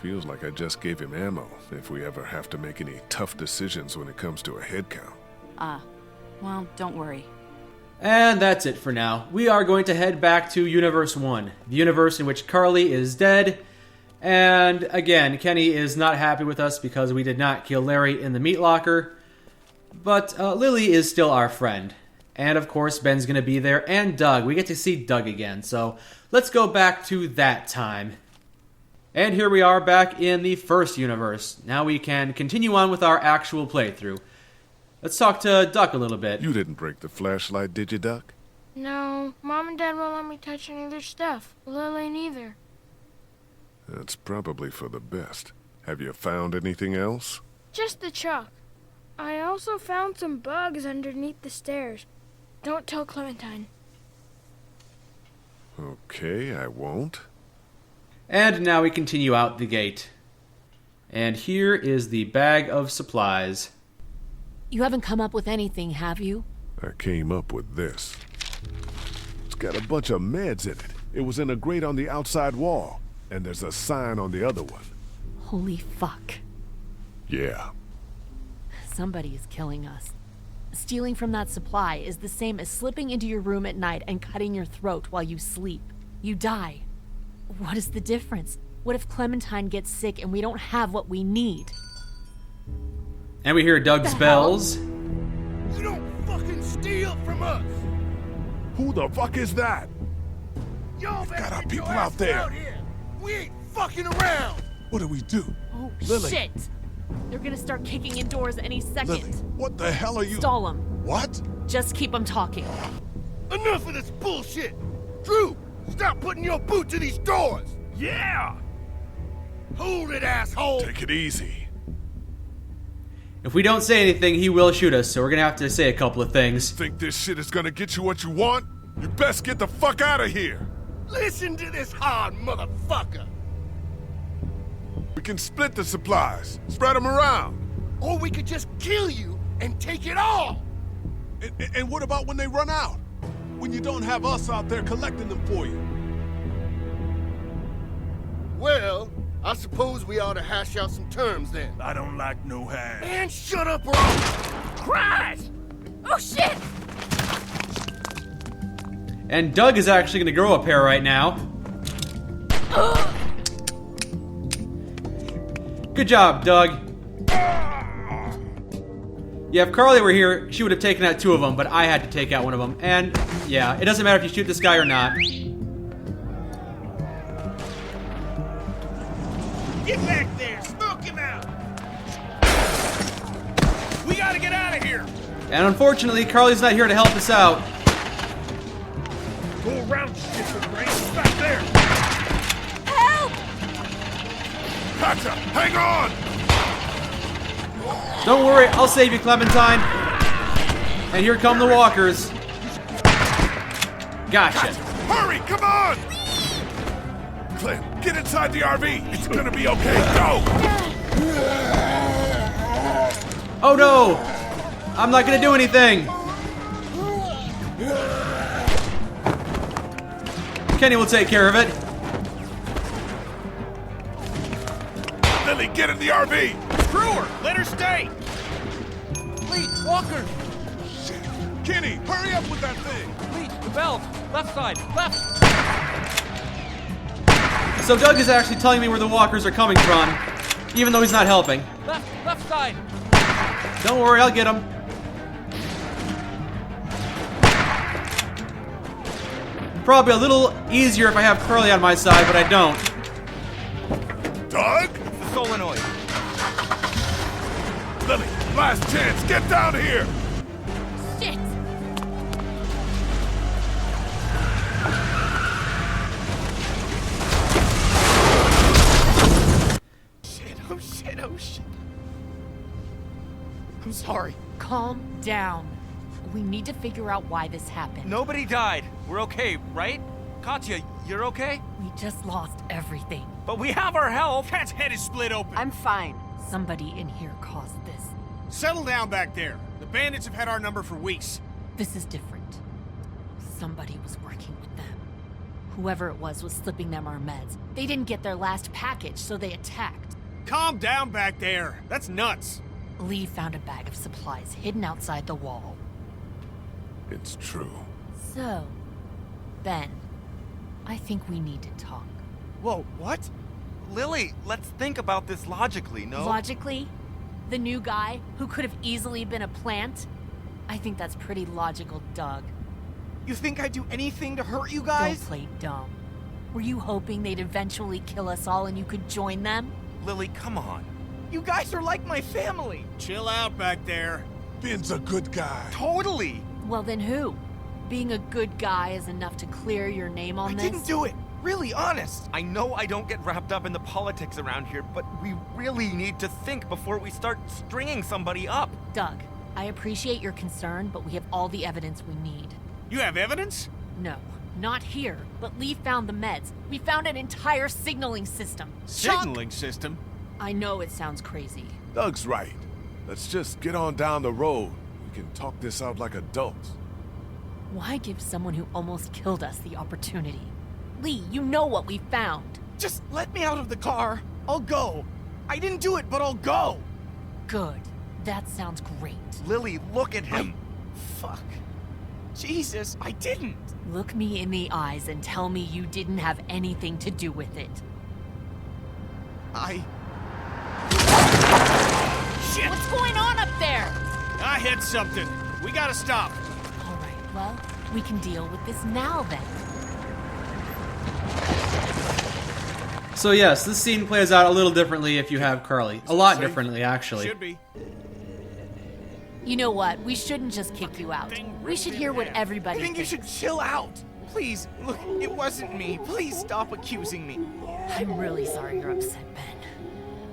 Feels like I just gave him ammo if we ever have to make any tough decisions when it comes to a head count. Well, don't worry. And that's it for now. We are going to head back to Universe 1, the universe in which Carly is dead. And again, Kenny is not happy with us because we did not kill Larry in the meat locker. But Lily is still our friend. And of course, Ben's going to be there, and Doug. We get to see Doug again, so let's go back to that time. And here we are back in the first universe. Now we can continue on with our actual playthrough. Let's talk to Duck a little bit. You didn't break the flashlight, did you, Duck? No, Mom and Dad won't let me touch any of their stuff. Lily neither. That's probably for the best. Have you found anything else? Just the chalk. I also found some bugs underneath the stairs. Don't tell Clementine. Okay, I won't. And now we continue out the gate. And here is the bag of supplies. You haven't come up with anything, have you? I came up with this. It's got a bunch of meds in it. It was in a grate on the outside wall. And there's a sign on the other one. Holy fuck. Yeah. Somebody is killing us. Stealing from that supply is the same as slipping into your room at night and cutting your throat while you sleep. You die. What is the difference? What if Clementine gets sick and we don't have what we need? And we hear Doug's bells. You don't fucking steal from us! Who the fuck is that? Y'all We've got our get people your out ass there. Here. We ain't fucking around! What do we do? Oh, Lily. shit! They're gonna start kicking in doors any second. Lily, what the hell are you? Stall them. What? Just keep them talking. Enough of this bullshit! Drew, stop putting your boot to these doors! Yeah! Hold it, asshole! Take it easy. If we don't say anything, he will shoot us, so we're gonna have to say a couple of things. Think this shit is gonna get you what you want? You best get the fuck out of here! Listen to this hard motherfucker! We can split the supplies, spread them around. Or we could just kill you and take it all! And what about when they run out? When you don't have us out there collecting them for you? Well, I suppose we ought to hash out some terms then. I don't like no hash. Man, shut up or I'll... Christ! Oh shit! And Doug is actually going to grow a pair right now. Good job, Doug. Yeah, if Carly were here, she would have taken out 2 of them, but I had to take out 1 of them. And, yeah, it doesn't matter if you shoot this guy or not. Get back there! Smoke him out! We gotta get out of here! And unfortunately, Carly's not here to help us out. Go around, shit, brain. Back there! Help! Gotcha! Hang on! Don't worry, I'll save you, Clementine. And here come the walkers. Gotcha. Hurry, come on! Clint, get inside the RV. It's gonna be okay. Go! Oh no! I'm not gonna do anything. Kenny will take care of it. Lily, get in the RV! Screw her! Let her stay! Lee, Walker! Shit. Kenny, hurry up with that thing! Lee, the bell! Left side, left! So Doug is actually telling me where the walkers are coming from, even though he's not helping. Left side! Don't worry, I'll get him. Probably a little easier if I have Carly on my side, but I don't. Doug? The solenoid. Lily, last chance, get down here! Shit! Oh shit. I'm sorry. Calm down. We need to figure out why this happened. Nobody died. We're okay, right? Katya, you're okay? We just lost everything. But we have our health. Cat's head is split open. I'm fine. Somebody in here caused this. Settle down back there. The bandits have had our number for weeks. This is different. Somebody was working with them. Whoever it was slipping them our meds. They didn't get their last package, so they attacked. Calm down back there. That's nuts. Lee found a bag of supplies hidden outside the wall. It's true. So, Ben, I think we need to talk. Whoa, what? Lily, let's think about this logically, no? Logically, the new guy who could have easily been a plant? I think that's pretty logical, Doug. You think I'd do anything to hurt you guys? Don't play dumb. Were you hoping they'd eventually kill us all and you could join them? Lily, come on. You guys are like my family. Chill out back there. Ben's a good guy. Totally. Well, then who? Being a good guy is enough to clear your name on this? I didn't do it. Really, honest. I know I don't get wrapped up in the politics around here, but we really need to think before we start stringing somebody up. Doug, I appreciate your concern, but we have all the evidence we need. You have evidence? No, not here, but Lee found the meds. We found an entire signaling system. Signaling system? I know it sounds crazy. Doug's right. Let's just get on down the road. We can talk this out like adults. Why give someone who almost killed us the opportunity? Lee, you know what we found. Just let me out of the car. I'll go. I didn't do it, but I'll go. Good. That sounds great. Lily, look at him. Fuck. Jesus, I didn't. Look me in the eyes and tell me you didn't have anything to do with it. Shit! What's going on up there? I hit something. We gotta stop. All right, well, we can deal with this now then. So yes, this scene plays out a little differently if you have Carly. A lot differently, actually. Should be. You know what? We shouldn't just kick you out. We should hear what everybody I think you should chill out. Please, look, it wasn't me. Please stop accusing me. I'm really sorry you're upset, Ben.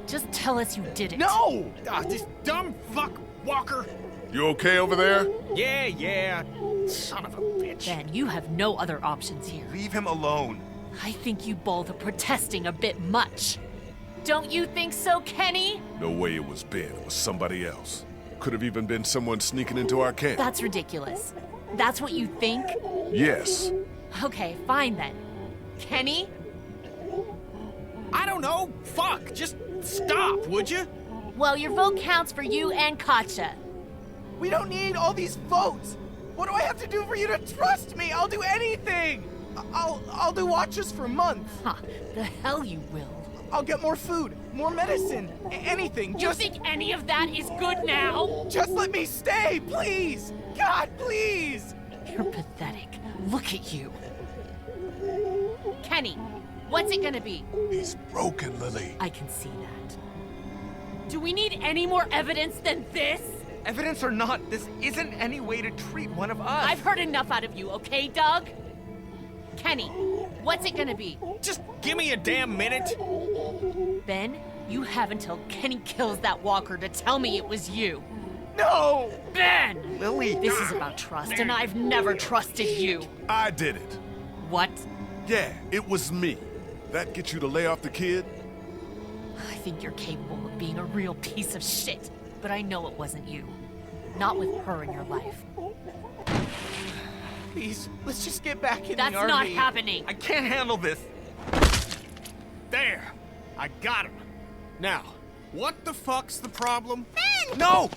Just tell us you did it. No! This dumb fuck Walker. You okay over there? Yeah. Son of a bitch. Ben, you have no other options here. Leave him alone. I think you both are protesting a bit much. Don't you think so, Kenny? No way it was Ben. It was somebody else. Could have even been someone sneaking into our camp. That's ridiculous. That's what you think? Yes. Okay, fine then. Kenny? I don't know. Fuck. Just stop, would you? Well, your vote counts for you and Katja. We don't need all these votes. What do I have to do for you to trust me? I'll do anything. I'll do watches for months. Huh, the hell you will. I'll get more food, more medicine, anything. You think any of that is good now? Just let me stay, please. God, please. You're pathetic. Look at you. Kenny, what's it gonna be? He's broken, Lily. I can see that. Do we need any more evidence than this? Evidence or not, this isn't any way to treat one of us. I've heard enough out of you, okay, Doug? Kenny, what's it gonna be? Just give me a damn minute. Ben, you have until Kenny kills that walker to tell me it was you. No! Ben! Lily! This is about trust, and I've never trusted you. I did it. What? Yeah, it was me. That get you to lay off the kid? I think you're capable of being a real piece of shit, but I know it wasn't you. Not with her in your life. Please, let's just get back in That's the RV. not happening. I can't handle this. There. I got him. Now, what the fuck's the problem? Ben! No!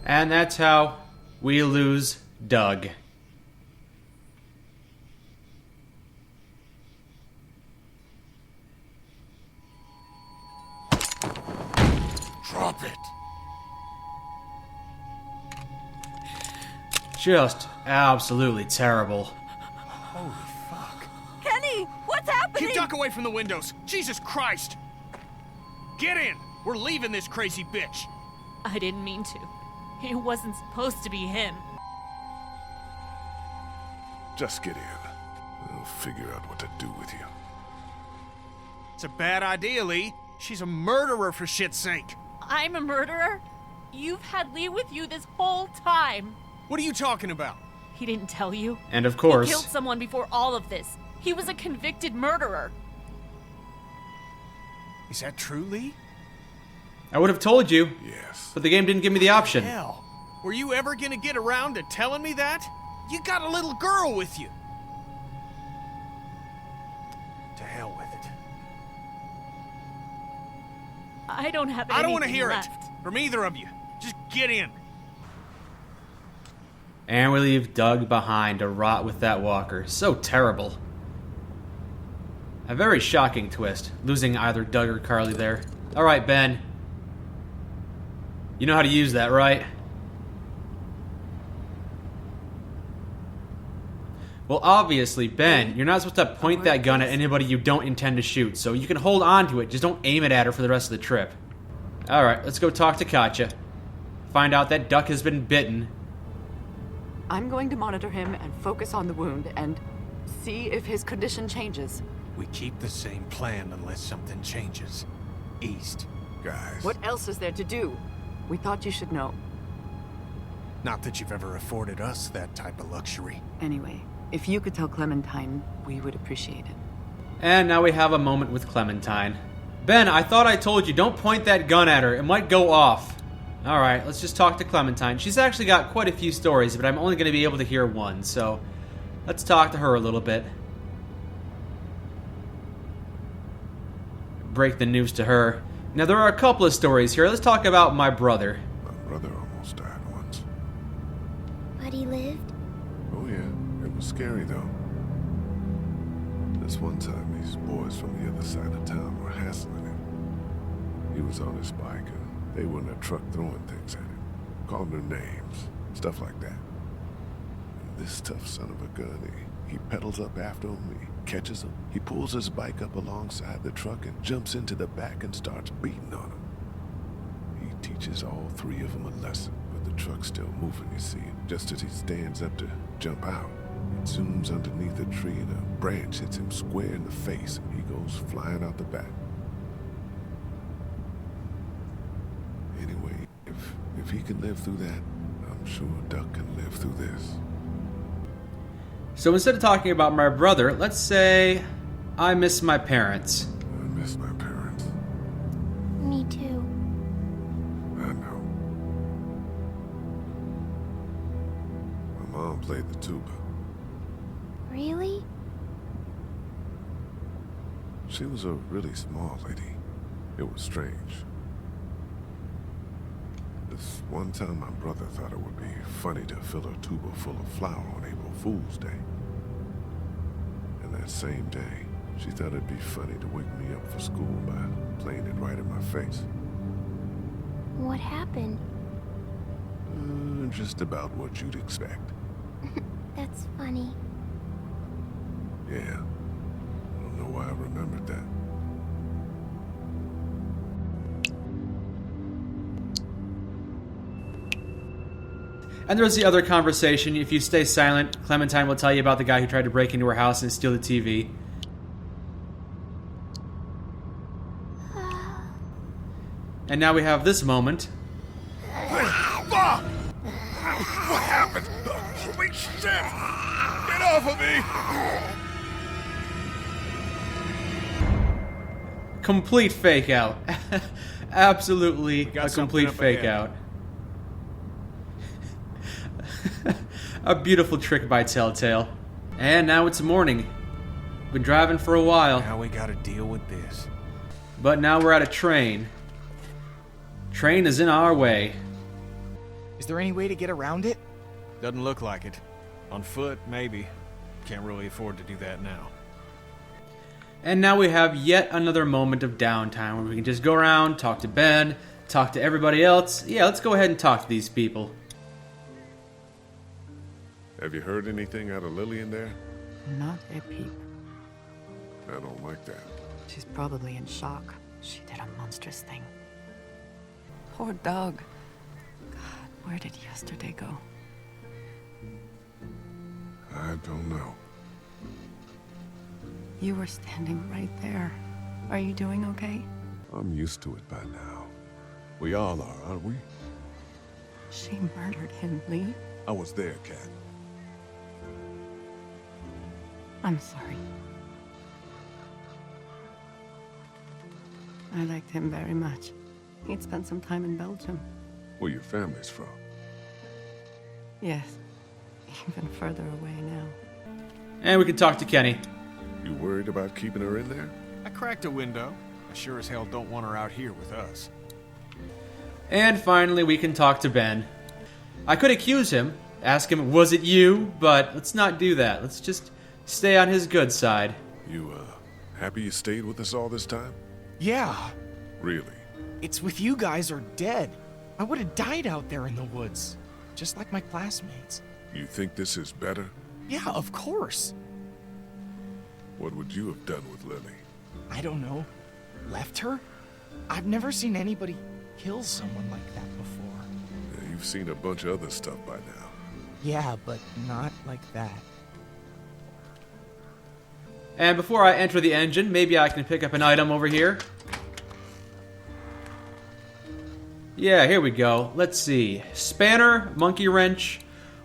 And that's how we lose Doug. Drop it. Just absolutely terrible. Holy fuck. Kenny, what's happening? Keep duck away from the windows. Jesus Christ. Get in. We're leaving this crazy bitch. I didn't mean to. It wasn't supposed to be him. Just get in. We'll figure out what to do with you. It's a bad idea, Lee. She's a murderer, for shit's sake. I'm a murderer? You've had Lee with you this whole time. What are you talking about? He didn't tell you. And of course, He killed someone before all of this. He was a convicted murderer. Is that true, Lee? I would have told you. Yes. But the game didn't give me the option. Hell, were you ever gonna get around to telling me that? You got a little girl with you. To hell with it. I don't have I don't want to anything hear left. it from either of you. Just get in. And we leave Doug behind to rot with that walker. So terrible. A very shocking twist, losing either Doug or Carly there. Alright, Ben. You know how to use that, right? Well, obviously, Ben, you're not supposed to point that gun at anybody you don't intend to shoot, so you can hold on to it, just don't aim it at her for the rest of the trip. Alright, let's go talk to Katja. Find out that Duck has been bitten. I'm going to monitor him and focus on the wound and see if his condition changes. We keep the same plan unless something changes. East. Guys. What else is there to do? We thought you should know. Not that you've ever afforded us that type of luxury. Anyway, if you could tell Clementine, we would appreciate it. And now we have a moment with Clementine. Ben, I thought I told you, don't point that gun at her. It might go off. Alright, let's just talk to Clementine. She's actually got quite a few stories, but I'm only going to be able to hear one, so let's talk to her a little bit. Break the news to her. Now, there are a couple of stories here. Let's talk about my brother. My brother almost died once. But he lived? Oh yeah, it was scary though. This one time, these boys from the other side of town were hassling him. He was on his bike and they were in a truck throwing things at him, calling their names, stuff like that. And this tough son of a gun, he pedals up after him, he catches him, he pulls his bike up alongside the truck and jumps into the back and starts beating on him. He teaches all three of them a lesson, but the truck's still moving, you see. Just as he stands up to jump out, it zooms underneath a tree and a branch hits him square in the face and he goes flying out the back. Anyway, if he can live through that, I'm sure Duck can live through this. So instead of talking about my brother, let's say I miss my parents. I miss my parents. Me too. I know. My mom played the tuba. Really? She was a really small lady. It was strange. This one time my brother thought it would be funny to fill a tuba full of flour on April Fool's Day. And that same day, she thought it'd be funny to wake me up for school by playing it right in my face. What happened? Just about what you'd expect. That's funny. Yeah. I don't know why I remembered that. And there's the other conversation. If you stay silent, Clementine will tell you about the guy who tried to break into her house and steal the TV. And now we have this moment. Fuck! What happened? Holy shit! Get off of me! Complete fake out. Absolutely a complete fake out. A beautiful trick by Telltale. And now it's morning. Been driving for a while. Now we gotta deal with this. But now we're at a train. Train is in our way. Is there any way to get around it? Doesn't look like it. On foot, maybe. Can't really afford to do that now. And now we have yet another moment of downtime where we can just go around, talk to Ben, talk to everybody else. Yeah, let's go ahead and talk to these people. Have you heard anything out of Lily in there? Not a peep. I don't like that. She's probably in shock. She did a monstrous thing. Poor dog. God, where did yesterday go? I don't know. You were standing right there. Are you doing okay? I'm used to it by now. We all are, aren't we? She murdered him, Lee. I was there, Kat. I'm sorry. I liked him very much. He'd spent some time in Belgium. Where your family's from? Yes. Even further away now. And we can talk to Kenny. You worried about keeping her in there? I cracked a window. I sure as hell don't want her out here with us. And finally, we can talk to Ben. I could accuse him, ask him, was it you? But let's not do that. Let's just stay on his good side. You, happy you stayed with us all this time? Yeah. Really? It's with you guys or dead. I would have died out there in the woods. Just like my classmates. You think this is better? Yeah, of course. What would you have done with Lily? I don't know. Left her? I've never seen anybody kill someone like that before. Yeah, you've seen a bunch of other stuff by now. Yeah, but not like that. And before I enter the engine, maybe I can pick up an item over here. Yeah, here we go. Let's see. Spanner, monkey wrench,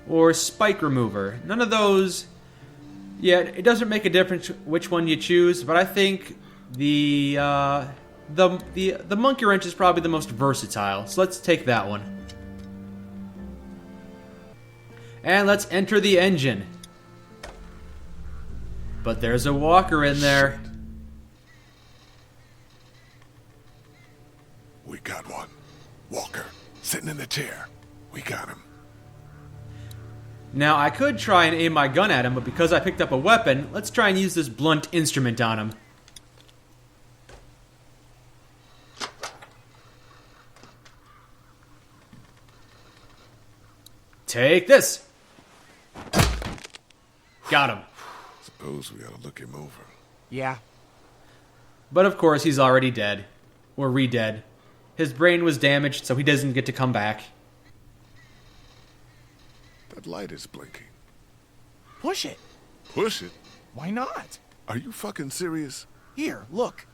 or spike remover. None of those. Yeah, it doesn't make a difference which one you choose, but I think the monkey wrench is probably the most versatile. So let's take that one. And let's enter the engine. But there's a walker in there. We got one. Walker, sitting in the chair. We got him. Now, I could try and aim my gun at him, but because I picked up a weapon, let's try and use this blunt instrument on him. Take this! Got him. Suppose we ought to look him over. Yeah. But of course, he's already dead. Or re-dead. His brain was damaged, so he doesn't get to come back. That light is blinking. Push it. Push it? Why not? Are you fucking serious? Here, look.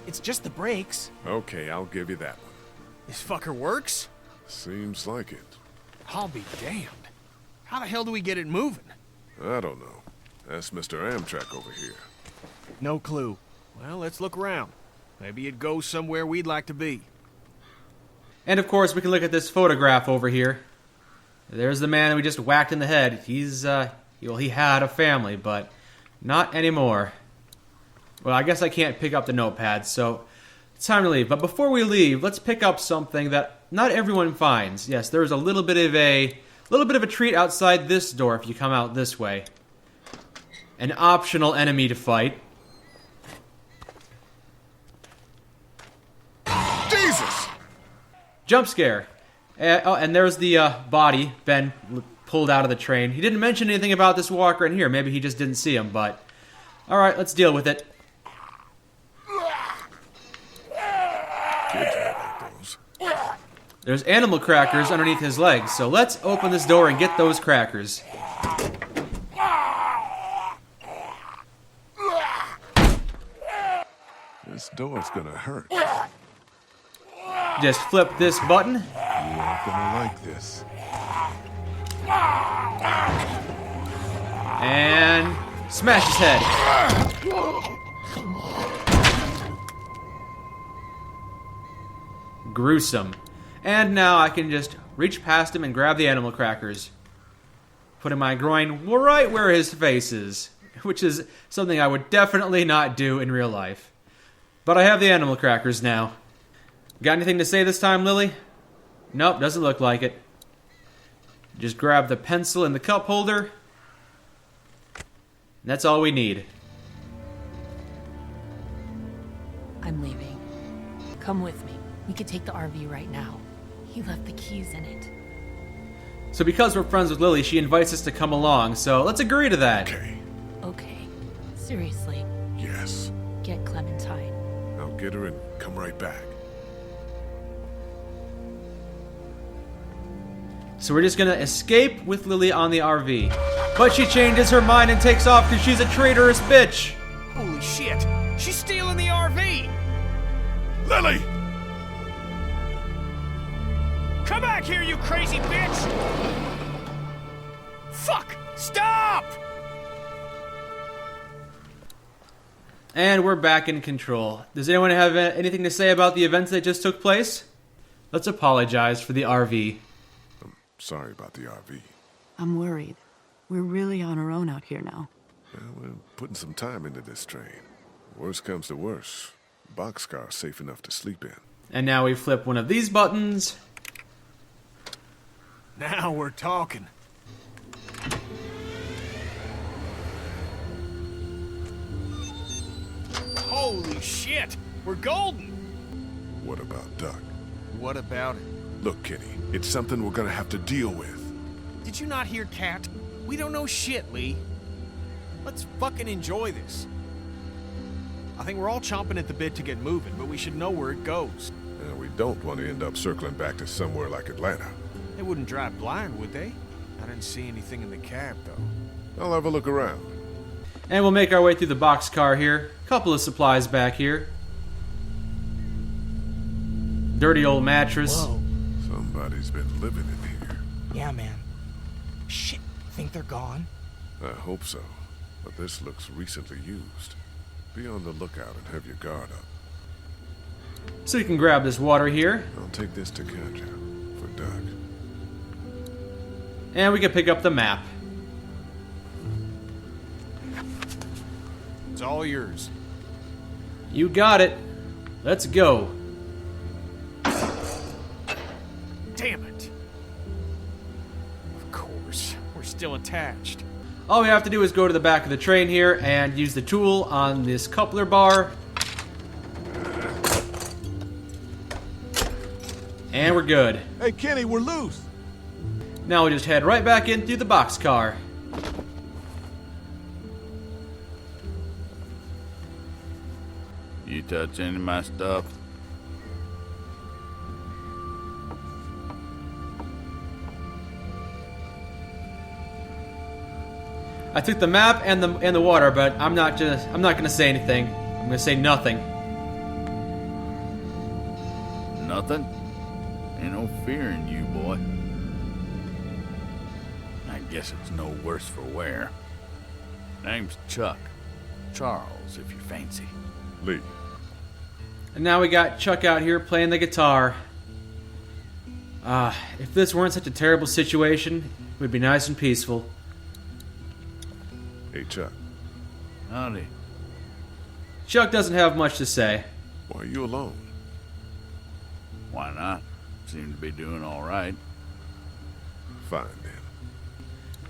It's just the brakes. Okay, I'll give you that one. This fucker works? Seems like it. I'll be damned. How the hell do we get it moving? I don't know. That's Mr. Amtrak over here. No clue. Well, let's look around. Maybe it goes somewhere we'd like to be. And of course, we can look at this photograph over here. There's the man we just whacked in the head. He's, well, he had a family, but not anymore. Well, I guess I can't pick up the notepad, so it's time to leave. But before we leave, let's pick up something that not everyone finds. Yes, there's a little bit of a treat outside this door if you come out this way. An optional enemy to fight. Jesus! Jump scare. And there's the body Ben pulled out of the train. He didn't mention anything about this walker in here. Maybe he just didn't see him, but... Alright, let's deal with it. Kids like those. There's animal crackers underneath his legs, so let's open this door and get those crackers. This door's gonna hurt. Just flip this button. You aren't gonna like this. And smash his head. Gruesome. And now I can just reach past him and grab the animal crackers. Put in my groin right where his face is, which is something I would definitely not do in real life. But I have the animal crackers now. Got anything to say this time, Lily? Nope, doesn't look like it. Just grab the pencil and the cup holder. And that's all we need. I'm leaving. Come with me. We could take the RV right now. He left the keys in it. So because we're friends with Lily, she invites us to come along, so let's agree to that. Okay. Okay. Seriously. Yes. Get Clementine. I'll get her and come right back. So we're just gonna escape with Lily on the RV. But she changes her mind and takes off because she's a traitorous bitch. Holy shit! She's stealing the RV! Lily! Come back here, you crazy bitch! Fuck! Stop! And we're back in control. Does anyone have anything to say about the events that just took place? Let's apologize for the RV. I'm sorry about the RV. I'm worried. We're really on our own out here now. Well, we're putting some time into this train. Worst comes to worst, boxcar's safe enough to sleep in. And now we flip one of these buttons. Now we're talking. Holy shit! We're golden! What about Duck? What about it? Look, Kenny, it's something we're gonna have to deal with. Did you not hear Cat? We don't know shit, Lee. Let's fucking enjoy this. I think we're all chomping at the bit to get moving, but we should know where it goes. We don't want to end up circling back to somewhere like Atlanta. They wouldn't drive blind, would they? I didn't see anything in the cab, though. I'll have a look around. And we'll make our way through the boxcar here. Couple of supplies back here. Dirty old mattress. Whoa. Somebody's been living in here. Yeah, man. Shit, think they're gone? I hope so, but this looks recently used. Be on the lookout and have your guard up. So you can grab this water here. I'll take this to Katja for Doug. And we can pick up the map. It's all yours. You got it. Let's go. Damn it. Of course, we're still attached. All we have to do is go to the back of the train here and use the tool on this coupler bar. And we're good. Hey, Kenny, we're loose. Now we just head right back in through the boxcar. You touch any of my stuff? I took the map and the water, but I'm not gonna say anything. I'm gonna say nothing. Nothing? Ain't no fear in you, boy. I Guess it's no worse for wear. Name's Chuck. Charles, if you fancy. Lee. And now we got Chuck out here playing the guitar. If this weren't such a terrible situation, it would be nice and peaceful. Hey, Chuck. Howdy. Chuck doesn't have much to say. Why are you alone? Why not? Seem to be doing all right. Fine, then.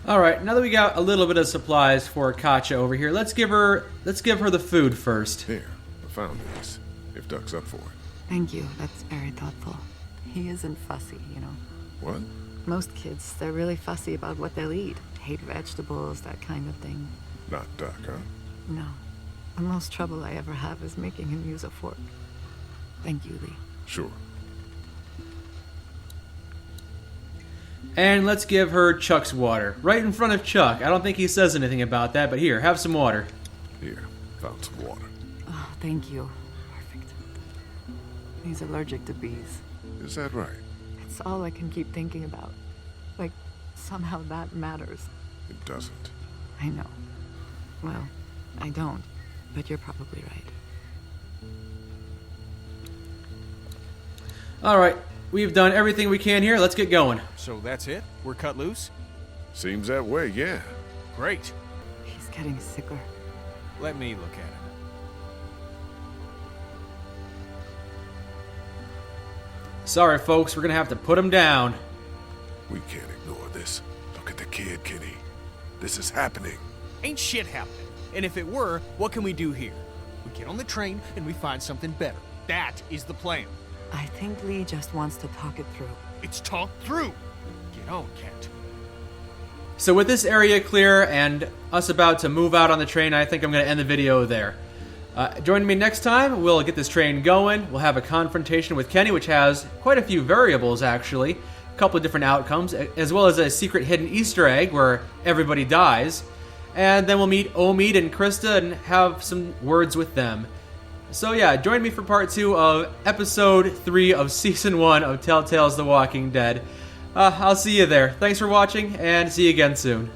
Alright, now that we got a little bit of supplies for Katja over here, let's give her the food first. Here, I found this. If Duck's up for it. Thank you. That's very thoughtful. He isn't fussy, you know. What? Most kids, they're really fussy about what they'll eat. Hate vegetables, that kind of thing. Not Duck, huh? No. The most trouble I ever have is making him use a fork. Thank you, Lee. Sure. And let's give her Chuck's water. Right in front of Chuck. I don't think he says anything about that, but here, have some water. Here, found some water. Oh, thank you. Perfect. He's allergic to bees. Is that right? It's all I can keep thinking about. Like, somehow that matters. It doesn't. I know. Well, I don't. But you're probably right. Alright, we've done everything we can here. Let's get going. So that's it? We're cut loose? Seems that way, yeah. Great. He's getting sicker. Let me look at him. Sorry, folks, we're gonna have to put him down. We can't ignore this. Look at the kid, Kenny. This is happening. Ain't shit happening. And if it were, what can we do here? We get on the train and we find something better. That is the plan. I think Lee just wants to talk it through. It's talked through. Get on, Cat. So with this area clear and us about to move out on the train, I think I'm going to end the video there. Join me next time. We'll get this train going. We'll have a confrontation with Kenny, which has quite a few variables, actually. A couple of different outcomes, as well as a secret hidden Easter egg where everybody dies. And then we'll meet Omid and Krista and have some words with them. So yeah, join me for part 2 of episode 3 of season 1 of Telltale's The Walking Dead. I'll see you there. Thanks for watching, and see you again soon.